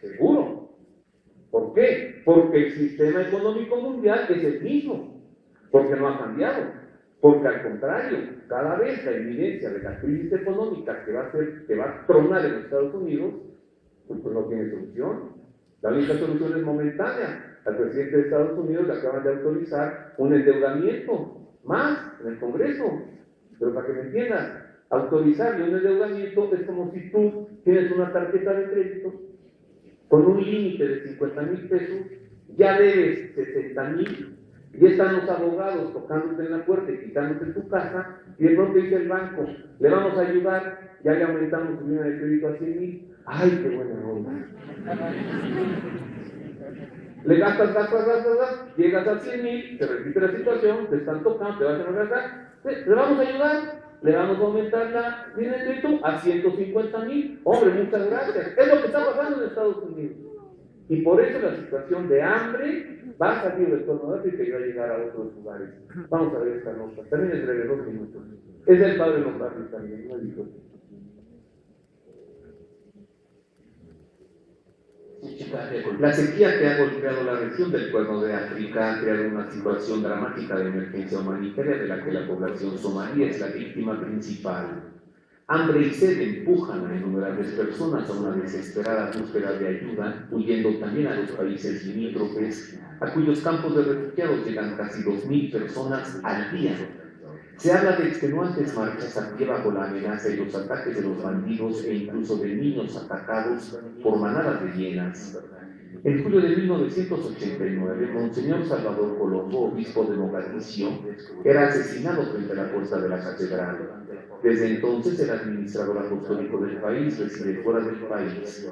Seguro. ¿Por qué? Porque el sistema económico mundial es el mismo. Porque no ha cambiado. Porque al contrario, cada vez la evidencia de la crisis económica que va a tronar en Estados Unidos, pues no tiene solución. La única solución es momentánea. Al presidente de Estados Unidos le acaban de autorizar un endeudamiento más en el Congreso. Pero para que me entiendas, autorizarle un endeudamiento es como si tú tienes una tarjeta de crédito con un límite de 50,000 pesos, ya debes 60,000, ya están los abogados tocándote en la puerta y quitándote tu casa, y de pronto dice el banco, le vamos a ayudar, ya le aumentamos su línea de crédito a 100,000. ¡Ay, qué buena onda! Le gastas, llegas a 100,000, te repite la situación, te están tocando, te vas a gastar, le vamos a ayudar, le vamos a aumentar la línea de crédito a 150,000. Hombre, muchas gracias. Es lo que está pasando en Estados Unidos. Y por eso la situación de hambre va a salir del Cuerno de África y va a llegar a otros lugares. Vamos a ver esta nota. También es breve, 2 minutos. Es del padre Lombardi también, no dijo. La sequía que ha golpeado la región del Cuerno de África ha creado una situación dramática de emergencia humanitaria de la que la población somalí es la víctima principal. Hambre y sed empujan a innumerables personas a una desesperada búsqueda de ayuda, huyendo también a los países limítrofes, a cuyos campos de refugiados llegan casi 2,000 personas al día. Se habla de extenuantes marchas a pie bajo la amenaza y los ataques de los bandidos e incluso de niños atacados por manadas de hienas. En julio de 1989, Monseñor Salvador Colombo, obispo de Mogadiscio, era asesinado frente a la puerta de la catedral. Desde entonces, el administrador apostólico del país reside fuera del país.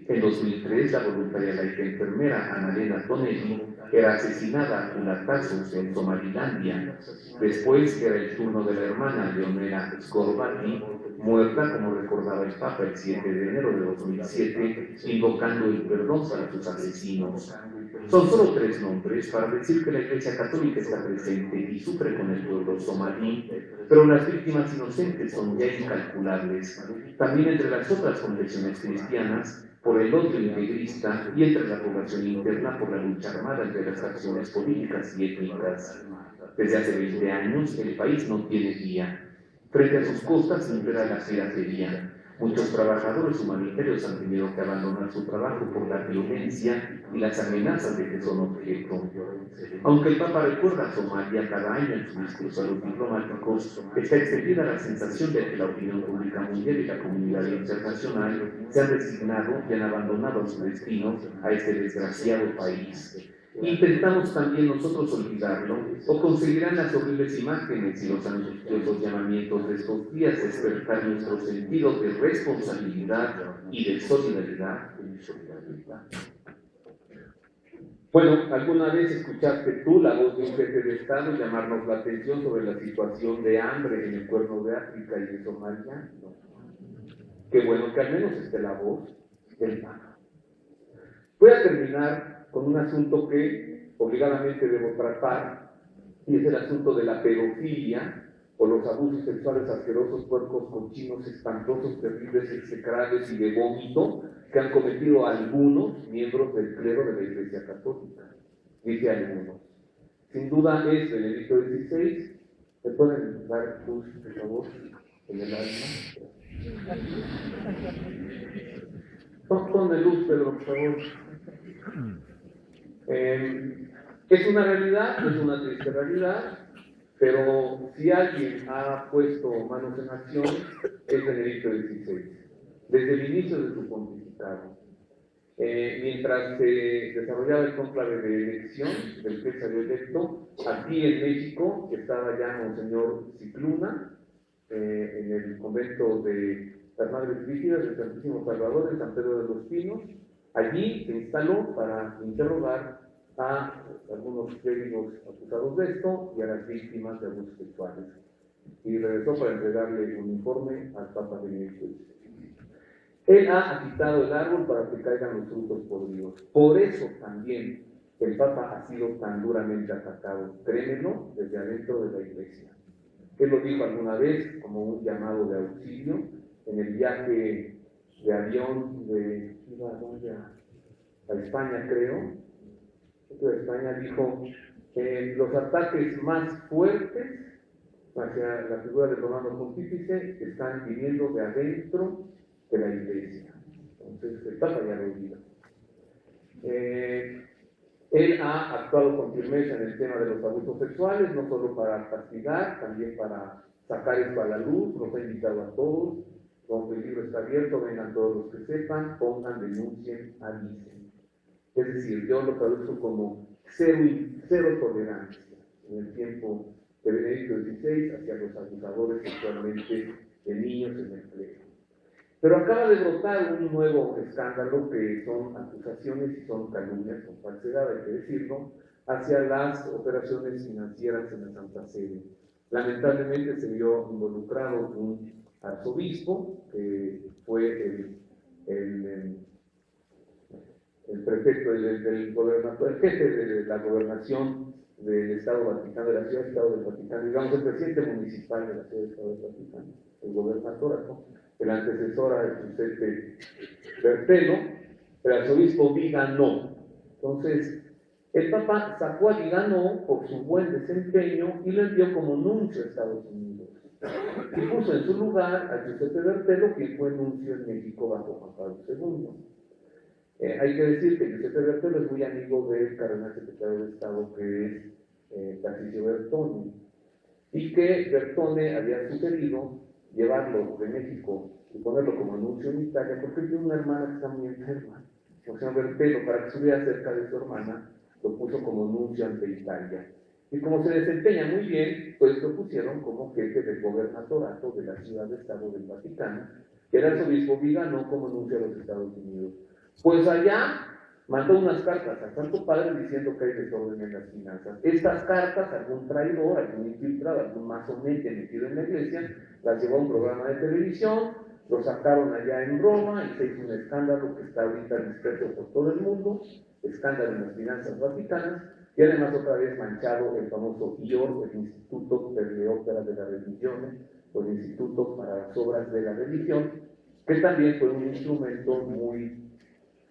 En 2003, la voluntaria laica enfermera Annalena Tonelli era asesinada a culatazos en Somalilandia. Después era el turno de la hermana Leonela Scorbati, muerta, como recordaba el Papa el 7 de enero de 2007, invocando el perdón para sus asesinos. Son solo 3 nombres para decir que la Iglesia Católica está presente y sufre con el pueblo somalí, pero las víctimas inocentes son ya incalculables. También entre las otras confesiones cristianas, por el odio integrista, y entre la población interna por la lucha armada entre las facciones políticas y étnicas. Desde hace 20 años, el país no tiene guía. Frente a sus costas impera la piratería. Muchos trabajadores humanitarios han tenido que abandonar su trabajo por la violencia y las amenazas de que son objeto. Aunque el Papa recuerda a Somalia cada año en su discurso a los diplomáticos, está extendida la sensación de que la opinión pública mundial y la comunidad internacional se han resignado y han abandonado su destino a este desgraciado país. Intentamos también nosotros olvidarlo, o conseguirán las horribles imágenes y los angustiosos llamamientos de estos días despertar nuestro sentido de responsabilidad y de solidaridad. Bueno, ¿alguna vez escuchaste tú la voz de un jefe de Estado llamarnos la atención sobre la situación de hambre en el Cuerno de África y de Somalia? No. Qué bueno que al menos esté la voz del Papa. Voy a terminar con un asunto que obligadamente debo tratar, y es el asunto de la pedofilia o los abusos sexuales asquerosos, puercos, cochinos, espantosos, terribles, execrables y de vómito que han cometido algunos miembros del clero de la Iglesia Católica. Dice algunos. Sin duda es Benedicto XVI. ¿Me pueden dar luz, por favor, en el alma? Ponme luz, Pedro, por favor. Es una realidad, es una triste realidad, pero si alguien ha puesto manos en acción es Benedicto XVI, desde el inicio de su pontificado. Mientras se desarrollaba el cónclave de elección del que salió electo, aquí en México estaba ya Monseñor Cicluna, en el convento de las Madres Brígidas del Santísimo Salvador en San Pedro de los Pinos. Allí se instaló para interrogar a algunos clérigos acusados de esto y a las víctimas de abusos sexuales. Y regresó para entregarle un informe al Papa Benedicto XVI. Él ha agitado el árbol para que caigan los frutos podridos. Por eso también el Papa ha sido tan duramente atacado, créemelo, desde adentro de la Iglesia. Él lo dijo alguna vez como un llamado de auxilio en el viaje de avión de a España, creo. De España dijo que los ataques más fuertes hacia la figura del romano pontífice están viniendo de adentro de la Iglesia. Entonces, el Papa ya lo olvida. Él ha actuado con firmeza en el tema de los abusos sexuales, no solo para castigar, también para sacar esto a la luz. Nos ha invitado a todos, donde el libro está abierto, vengan todos los que sepan, pongan, denuncien, avisen. Es decir, yo lo traduzco como cero tolerancia en el tiempo de Benedicto XVI hacia los abusadores sexualmente de niños en el clero. Pero acaba de brotar un nuevo escándalo que son acusaciones y son calumnias con falsedad, hay que decirlo, hacia las operaciones financieras en la Santa Sede. Lamentablemente se vio involucrado un arzobispo, que fue el prefecto del gobernador, el jefe de la gobernación del Estado Vaticano, de la Ciudad de Estado del Vaticano, digamos el presidente municipal de la Ciudad de Estado del Vaticano, el gobernador, ¿no? El antecesor al Giuseppe Bertelo, el arzobispo Viganò. Entonces, el Papa sacó a Viganò por su buen desempeño y lo envió como nuncio a Estados Unidos. Y puso en su lugar a Giuseppe Bertelo, quien fue nuncio en México bajo Juan Pablo II. Hay que decir que Giuseppe Bertelo es muy amigo del cardenal secretario de Estado, que es Tarcisio Bertone, y que Bertone había sugerido llevarlo de México y ponerlo como nuncio en Italia, porque tiene una hermana que está muy enferma. Monsignor Bertelo, para que estuviera cerca de su hermana, lo puso como nuncio ante Italia. Y como se desempeña muy bien, pues lo pusieron como jefe del gobernatorato de la ciudad-estado del Vaticano, que era el obispo Vigano como nuncio a los Estados Unidos. Pues allá mandó unas cartas al Santo Padre diciendo que hay desorden en las finanzas. Estas cartas, algún traidor, algún infiltrado, algún masonete metido en la iglesia, las llevó a un programa de televisión, lo sacaron allá en Roma y se hizo un escándalo que está ahorita disperso por todo el mundo, escándalo en las finanzas vaticanas, y además otra vez manchado el famoso IOR, el Instituto per le Opere della Religione, o el Instituto para las Obras de la Religión, que también fue un instrumento muy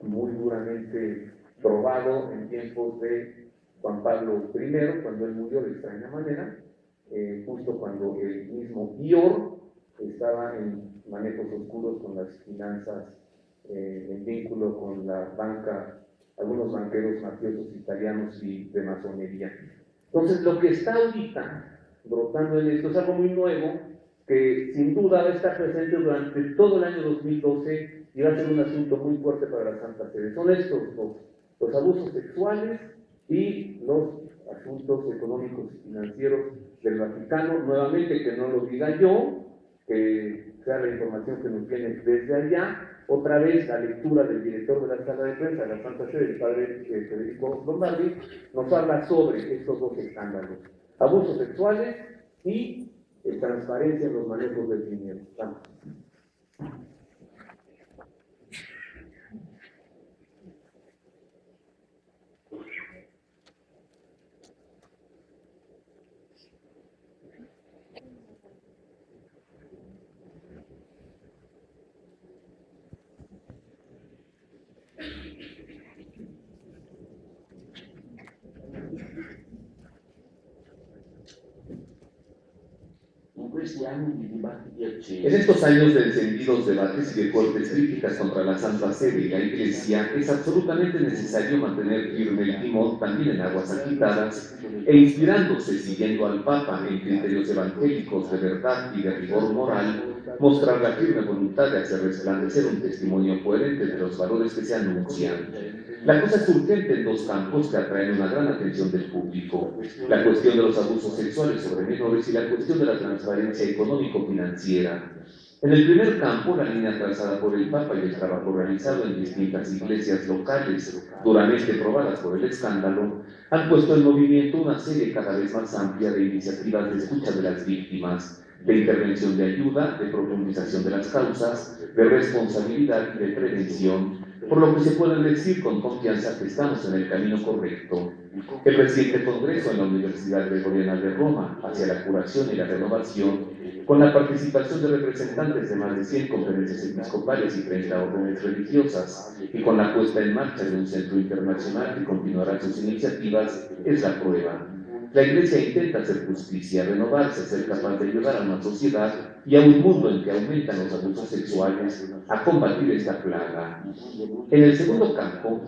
duramente probado en tiempos de Juan Pablo I, cuando él murió de extraña manera, justo cuando el mismo IOR estaba en manejos oscuros con las finanzas, en vínculo con la banca, algunos banqueros mafiosos italianos y de masonería. Entonces, lo que está ahorita brotando en esto es algo muy nuevo, que sin duda va a estar presente durante todo el año 2012 y va a ser un asunto muy fuerte para la Santa Sede. Son estos dos, los abusos sexuales y los asuntos económicos y financieros del Vaticano. Nuevamente, que no lo diga yo, que sea la información que nos viene desde allá. Otra vez, la lectura del director de la sala de prensa de la Santa Sede, el padre Federico Lombardi, nos habla sobre estos dos escándalos: abusos sexuales y transparencia en los manejos del dinero. Vamos. En estos años de encendidos debates y de fuertes críticas contra la Santa Sede y la Iglesia, es absolutamente necesario mantener firme el timón también en aguas agitadas e inspirándose, siguiendo al Papa en criterios evangélicos de verdad y de rigor moral, mostrar la firme voluntad de hacer resplandecer un testimonio coherente de los valores que se anuncian. La cosa es urgente en dos campos que atraen una gran atención del público: la cuestión de los abusos sexuales sobre menores y la cuestión de la transparencia económico-financiera. En el primer campo, la línea trazada por el Papa y el trabajo realizado en distintas iglesias locales, duramente probadas por el escándalo, han puesto en movimiento una serie cada vez más amplia de iniciativas de escucha de las víctimas, de intervención de ayuda, de profundización de las causas, de responsabilidad y de prevención, por lo que se puede decir con confianza que estamos en el camino correcto. El reciente congreso en la Universidad Gregoriana de Roma hacia la curación y la renovación, con la participación de representantes de más de 100 conferencias episcopales y 30 órdenes religiosas, y con la puesta en marcha de un centro internacional que continuará sus iniciativas, es la prueba. La Iglesia intenta hacer justicia, renovarse, ser capaz de ayudar a una sociedad y a un mundo en que aumentan los abusos sexuales, a combatir esta plaga. En el segundo campo,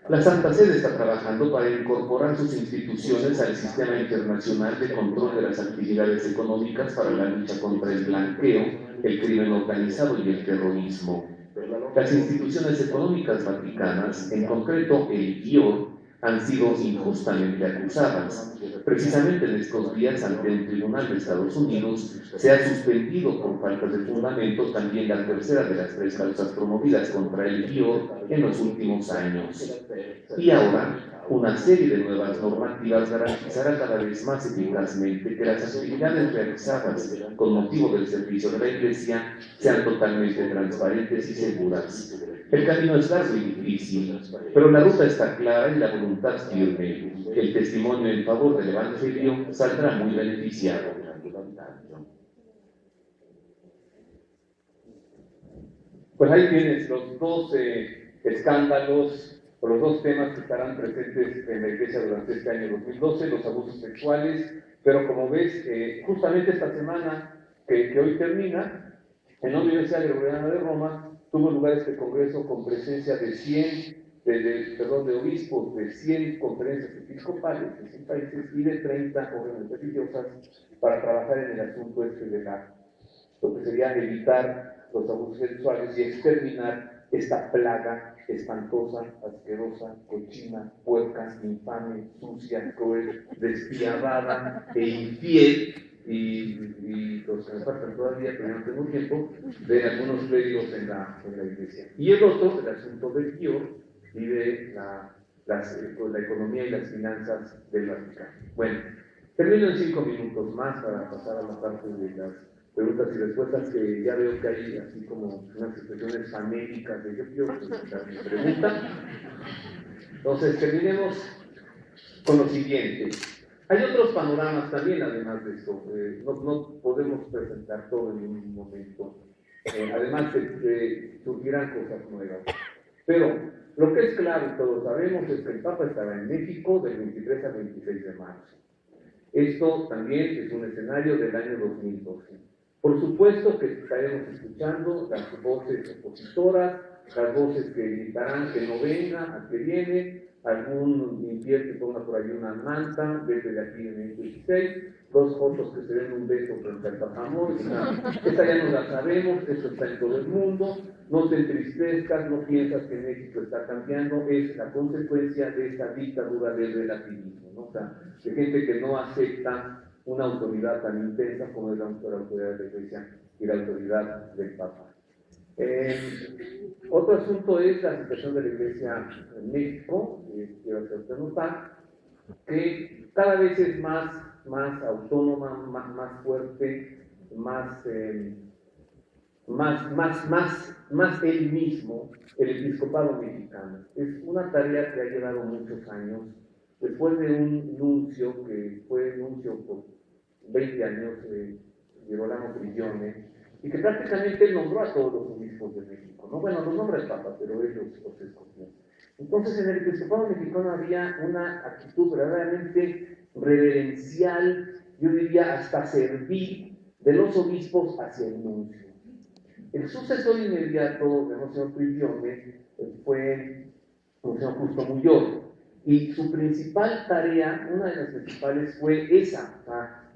la Santa Sede está trabajando para incorporar sus instituciones al sistema internacional de control de las actividades económicas para la lucha contra el blanqueo, el crimen organizado y el terrorismo. Las instituciones económicas vaticanas, en concreto el IOR, han sido injustamente acusadas. Precisamente en estos días, ante un tribunal de Estados Unidos, se ha suspendido por falta de fundamento también la tercera de las 3 causas promovidas contra el IOR en los últimos años. Y ahora, una serie de nuevas normativas garantizará cada vez más eficazmente que las actividades realizadas con motivo del servicio de la Iglesia sean totalmente transparentes y seguras. El camino es largo y difícil, pero la ruta está clara y la voluntad firme. El testimonio en favor del Evangelio saldrá muy beneficiado. Pues ahí tienes los dos escándalos o los dos temas que estarán presentes en la Iglesia durante este año 2012, los abusos sexuales, pero como ves, justamente esta semana que hoy termina, en la Universidad Gregoriana de Roma tuvo lugar este congreso con presencia de 100, de obispos de 100 conferencias episcopales de 100 países y de 30 órdenes religiosas para trabajar en el asunto este de lo que sería evitar los abusos sexuales y exterminar esta plaga espantosa, asquerosa, cochina, puerca, infame, sucia, cruel, despiadada e infiel, y los que me faltan todavía, pero no tengo tiempo, de algunos clérigos en la iglesia. Y el otro, el asunto del Gior y de la economía y las finanzas del Vaticano. Bueno, termino en 5 minutos más para pasar a la parte de las preguntas y respuestas, que ya veo que hay así como unas expresiones famélicas de yo quiero presentar mi pregunta. Entonces, terminemos con lo siguiente. Hay otros panoramas también, además de esto. No podemos presentar todo en un momento. Además, surgirán cosas nuevas. Pero lo que es claro, y todos sabemos, es que el Papa estará en México del 23 al 26 de marzo. Esto también es un escenario del año 2012. Por supuesto que estaremos escuchando las voces opositoras, las voces que gritarán que no venga, a que viene, algún infiel que ponga por ahí una manta, desde de aquí en el 16, 2 fotos que se den un beso frente al Papamor, esta ya no la sabemos, esto está en todo el mundo, no te entristezcas, no piensas que México está cambiando, es la consecuencia de esta dictadura del relativismo, ¿no? O sea, de gente que no acepta una autoridad tan intensa como es la autoridad de la Iglesia y la autoridad del Papa. Otro asunto es la situación de la Iglesia en México. Quiero hacerte notar que cada vez es más autónoma, más fuerte, más él mismo, el episcopado mexicano. Es una tarea que ha llevado muchos años. Después de un nuncio, que fue nuncio por 20 años, Girolamo Prigione, y que prácticamente nombró a todos los obispos de México, ¿no? Bueno, los nombra el Papa, pero ellos los escogió. Entonces, en el episcopado mexicano había una actitud verdaderamente reverencial, yo diría hasta servil, de los obispos hacia el nuncio. El sucesor inmediato de Monseñor Prigione fue Monseñor Justo Muyor, y su principal tarea, una de las principales, fue esa,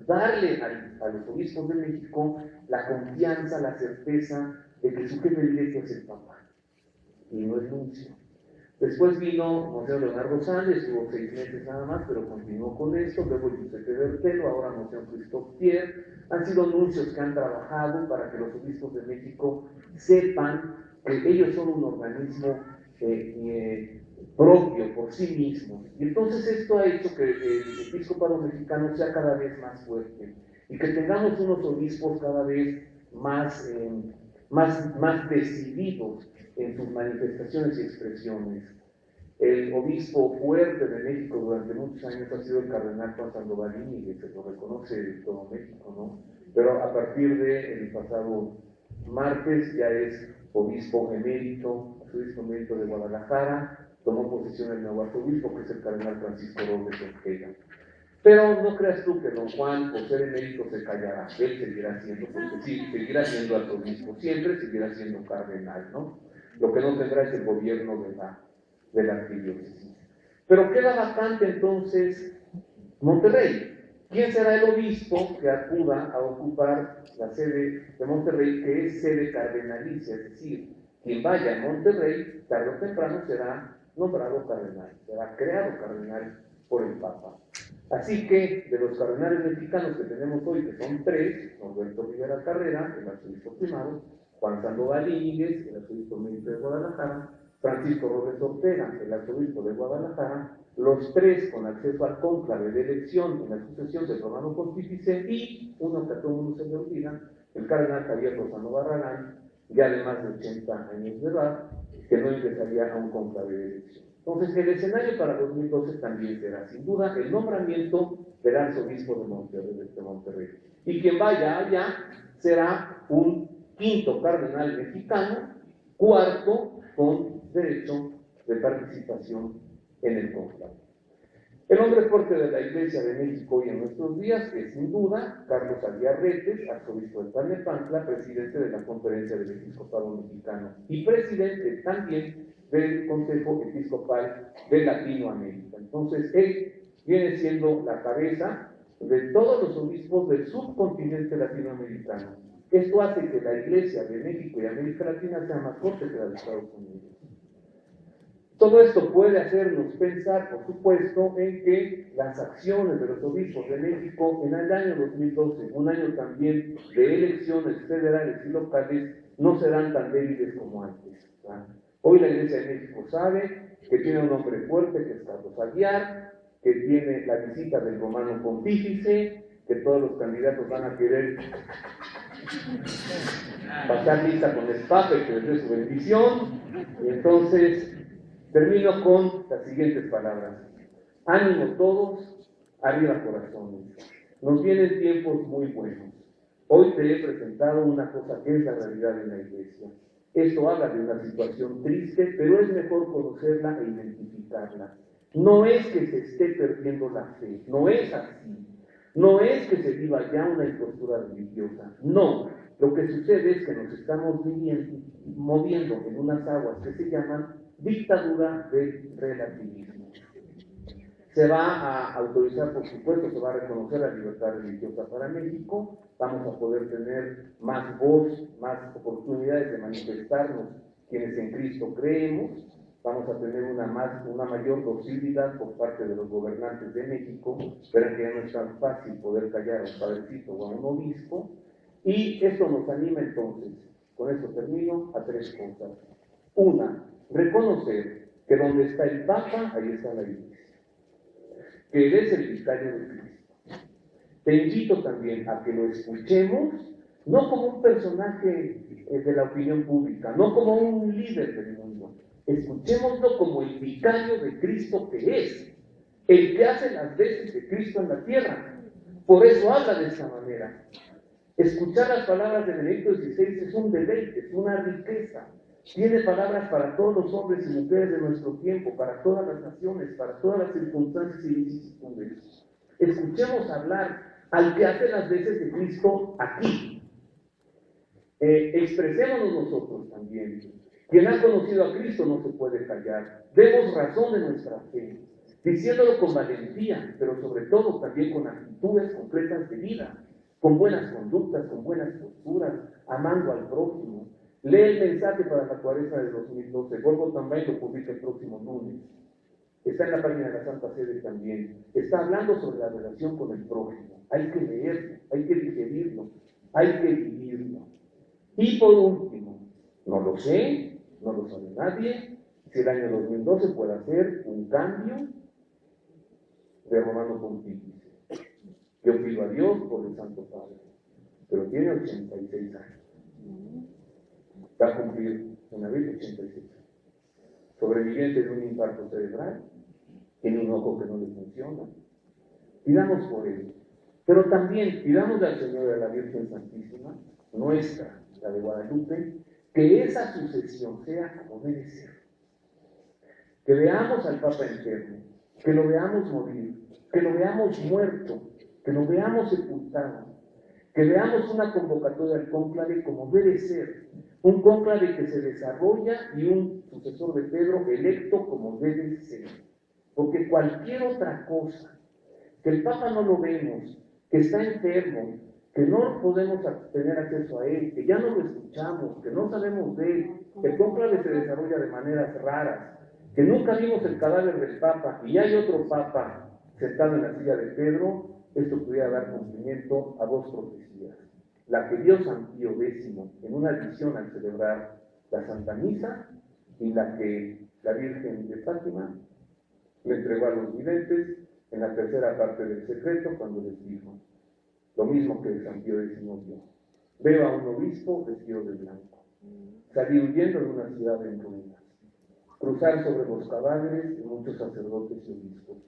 darle a los obispos de México la confianza, la certeza de que su jefe directo es el Papa y no el nuncio. Después vino Monseñor Leonardo Sánchez, estuvo 6 meses nada más, pero continuó con esto. Luego Giuseppe Bertelo, ahora Monseñor Christophe Pierre. Han sido nuncios que han trabajado para que los obispos de México sepan que ellos son un organismo propio por sí mismo. Y entonces esto ha hecho que el episcopado mexicano sea cada vez más fuerte y que tengamos unos obispos cada vez más decididos en sus manifestaciones y expresiones. El obispo fuerte de México durante muchos años ha sido el cardenal Juan Sandovalini, que se lo reconoce en todo México, ¿no? Pero a partir del pasado martes ya es obispo emérito, arzobispo emérito de Guadalajara. Tomó posesión el nuevo arzobispo, que es el cardenal Francisco Robles Ortega. Pero no creas tú que don Juan, por ser emérito, se callará. Él seguirá siendo, porque sí, seguirá siendo arzobispo, siempre seguirá siendo cardenal, ¿no? Lo que no tendrá es el gobierno de la arquidiócesis. Pero queda vacante entonces Monterrey. ¿Quién será el obispo que acuda a ocupar la sede de Monterrey, que es sede cardenalicia? Es decir, quien vaya a Monterrey, tarde o temprano será nombrado cardenal, será creado cardenal por el Papa. Así que, de los cardenales mexicanos que tenemos hoy, que son 3, Norberto Rivera Carrera, el arzobispo primado, Juan Sandoval Íñiguez, el arzobispo emérito de Guadalajara, Francisco Robles Ortega, el arzobispo de Guadalajara, los 3 con acceso al cónclave de elección en la sucesión del Romano Pontífice, y uno que a todo el mundo se le olvida, el cardenal Javier Lozano Barragán, ya de más de 80 años de edad, que no ingresaría a un cónclave de elección. Entonces, el escenario para 2012 también será, sin duda, el nombramiento del arzobispo de Monterrey. Y quien vaya allá será un 5º cardenal mexicano, 4º con derecho de participación en el cónclave. El hombre fuerte de la Iglesia de México hoy en nuestros días es, sin duda, Carlos Aguiar Retes, arzobispo de Tlalnepantla, presidente de la Conferencia del Episcopado Mexicano y presidente también del Consejo Episcopal de Latinoamérica. Entonces, él viene siendo la cabeza de todos los obispos del subcontinente latinoamericano. Esto hace que la Iglesia de México y América Latina sea más fuerte que la de Estados Unidos. Todo esto puede hacernos pensar, por supuesto, en que las acciones de los obispos de México en el año 2012, un año también de elecciones federales y locales, no serán tan débiles como antes. ¿Verdad? Hoy la Iglesia de México sabe que tiene un hombre fuerte, que es Carlos Aguiar, que tiene la visita del romano pontífice, que todos los candidatos van a querer pasar lista con el Papa y que les dé su bendición. Y entonces termino con las siguientes palabras. Ánimo todos, arriba corazones. Nos vienen tiempos muy buenos. Hoy te he presentado una cosa que es la realidad de la Iglesia. Esto habla de una situación triste, pero es mejor conocerla e identificarla. No es que se esté perdiendo la fe, no es así. No es que se viva ya una impostura religiosa, no. Lo que sucede es que nos estamos moviendo en unas aguas que se llaman dictadura del relativismo. Se va a autorizar, por supuesto, se va a reconocer la libertad religiosa para México, vamos a poder tener más voz, más oportunidades de manifestarnos quienes en Cristo creemos, vamos a tener una mayor docilidad por parte de los gobernantes de México, pero que ya no es tan fácil poder callar a un padrecito o a un obispo, y esto nos anima entonces, con esto termino, a tres cosas. Una, reconocer que donde está el Papa, ahí está la Iglesia, que Él es el vicario de Cristo. Te invito también a que lo escuchemos, no como un personaje de la opinión pública, no como un líder del mundo, escuchémoslo como el vicario de Cristo que es, el que hace las veces de Cristo en la tierra. Por eso habla de esta manera. Escuchar las palabras de Benedicto XVI es un deleite, es una riqueza. Tiene palabras para todos los hombres y mujeres de nuestro tiempo, para todas las naciones, para todas las circunstancias y vicisitudes. Escuchemos hablar al que hace las veces de Cristo aquí. Expresémonos nosotros también. Quien ha conocido a Cristo no se puede callar. Demos razón de nuestra fe, diciéndolo con valentía, pero sobre todo también con actitudes concretas de vida, con buenas conductas, con buenas posturas, amando al prójimo. Lee el mensaje para la cuaresma del 2012. Golgo también lo publica el próximo lunes. Está en la página de la Santa Sede también. Está hablando sobre la relación con el prójimo. Hay que leerlo, hay que digerirlo, hay que vivirlo. Y por último, no lo sé, no lo sabe nadie, si el año 2012 puede hacer un cambio de romano pontífice. Yo pido a Dios por el Santo Padre, pero tiene 86 años. Va a cumplir una vez 86 años. Sobreviviente de un infarto cerebral, tiene un ojo que no le funciona. Pidamos por él. Pero también pidamos al Señor y a la Virgen Santísima, nuestra, la de Guadalupe, que esa sucesión sea como debe ser. Que veamos al Papa enfermo, que lo veamos morir, que lo veamos muerto, que lo veamos sepultado, que veamos una convocatoria al cónclave como debe ser, un cónclave que se desarrolla y un sucesor de Pedro electo como debe ser. Porque cualquier otra cosa, que el Papa no lo vemos, que está enfermo, que no podemos tener acceso a él, que ya no lo escuchamos, que no sabemos de él, que el cónclave se desarrolla de maneras raras, que nunca vimos el cadáver del Papa y hay otro Papa sentado en la silla de Pedro, esto pudiera dar cumplimiento a dos profecías. La que dio San Pío X en una visión al celebrar la Santa Misa y la que la Virgen de Fátima le entregó a los videntes en la tercera parte del secreto cuando les dijo lo mismo que San Pío X dio. Veo a un obispo vestido de blanco, salir huyendo de una ciudad en ruinas, cruzar sobre los cadáveres de muchos sacerdotes y obispos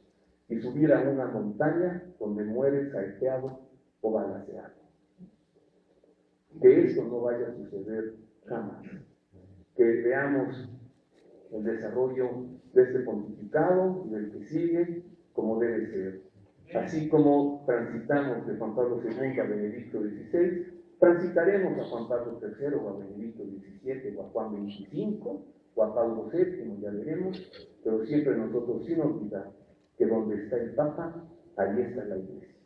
y subir a una montaña donde muere saeteado o balaceado. Que esto no vaya a suceder jamás. Que veamos el desarrollo de este pontificado y del que sigue como debe ser. Así como transitamos de Juan Pablo II a Benedicto XVI, transitaremos a Juan Pablo III o a Benedicto XVII o a Juan XXV o a Pablo VII, ya veremos, pero siempre nosotros sin olvidar que donde está el Papa, ahí está la Iglesia.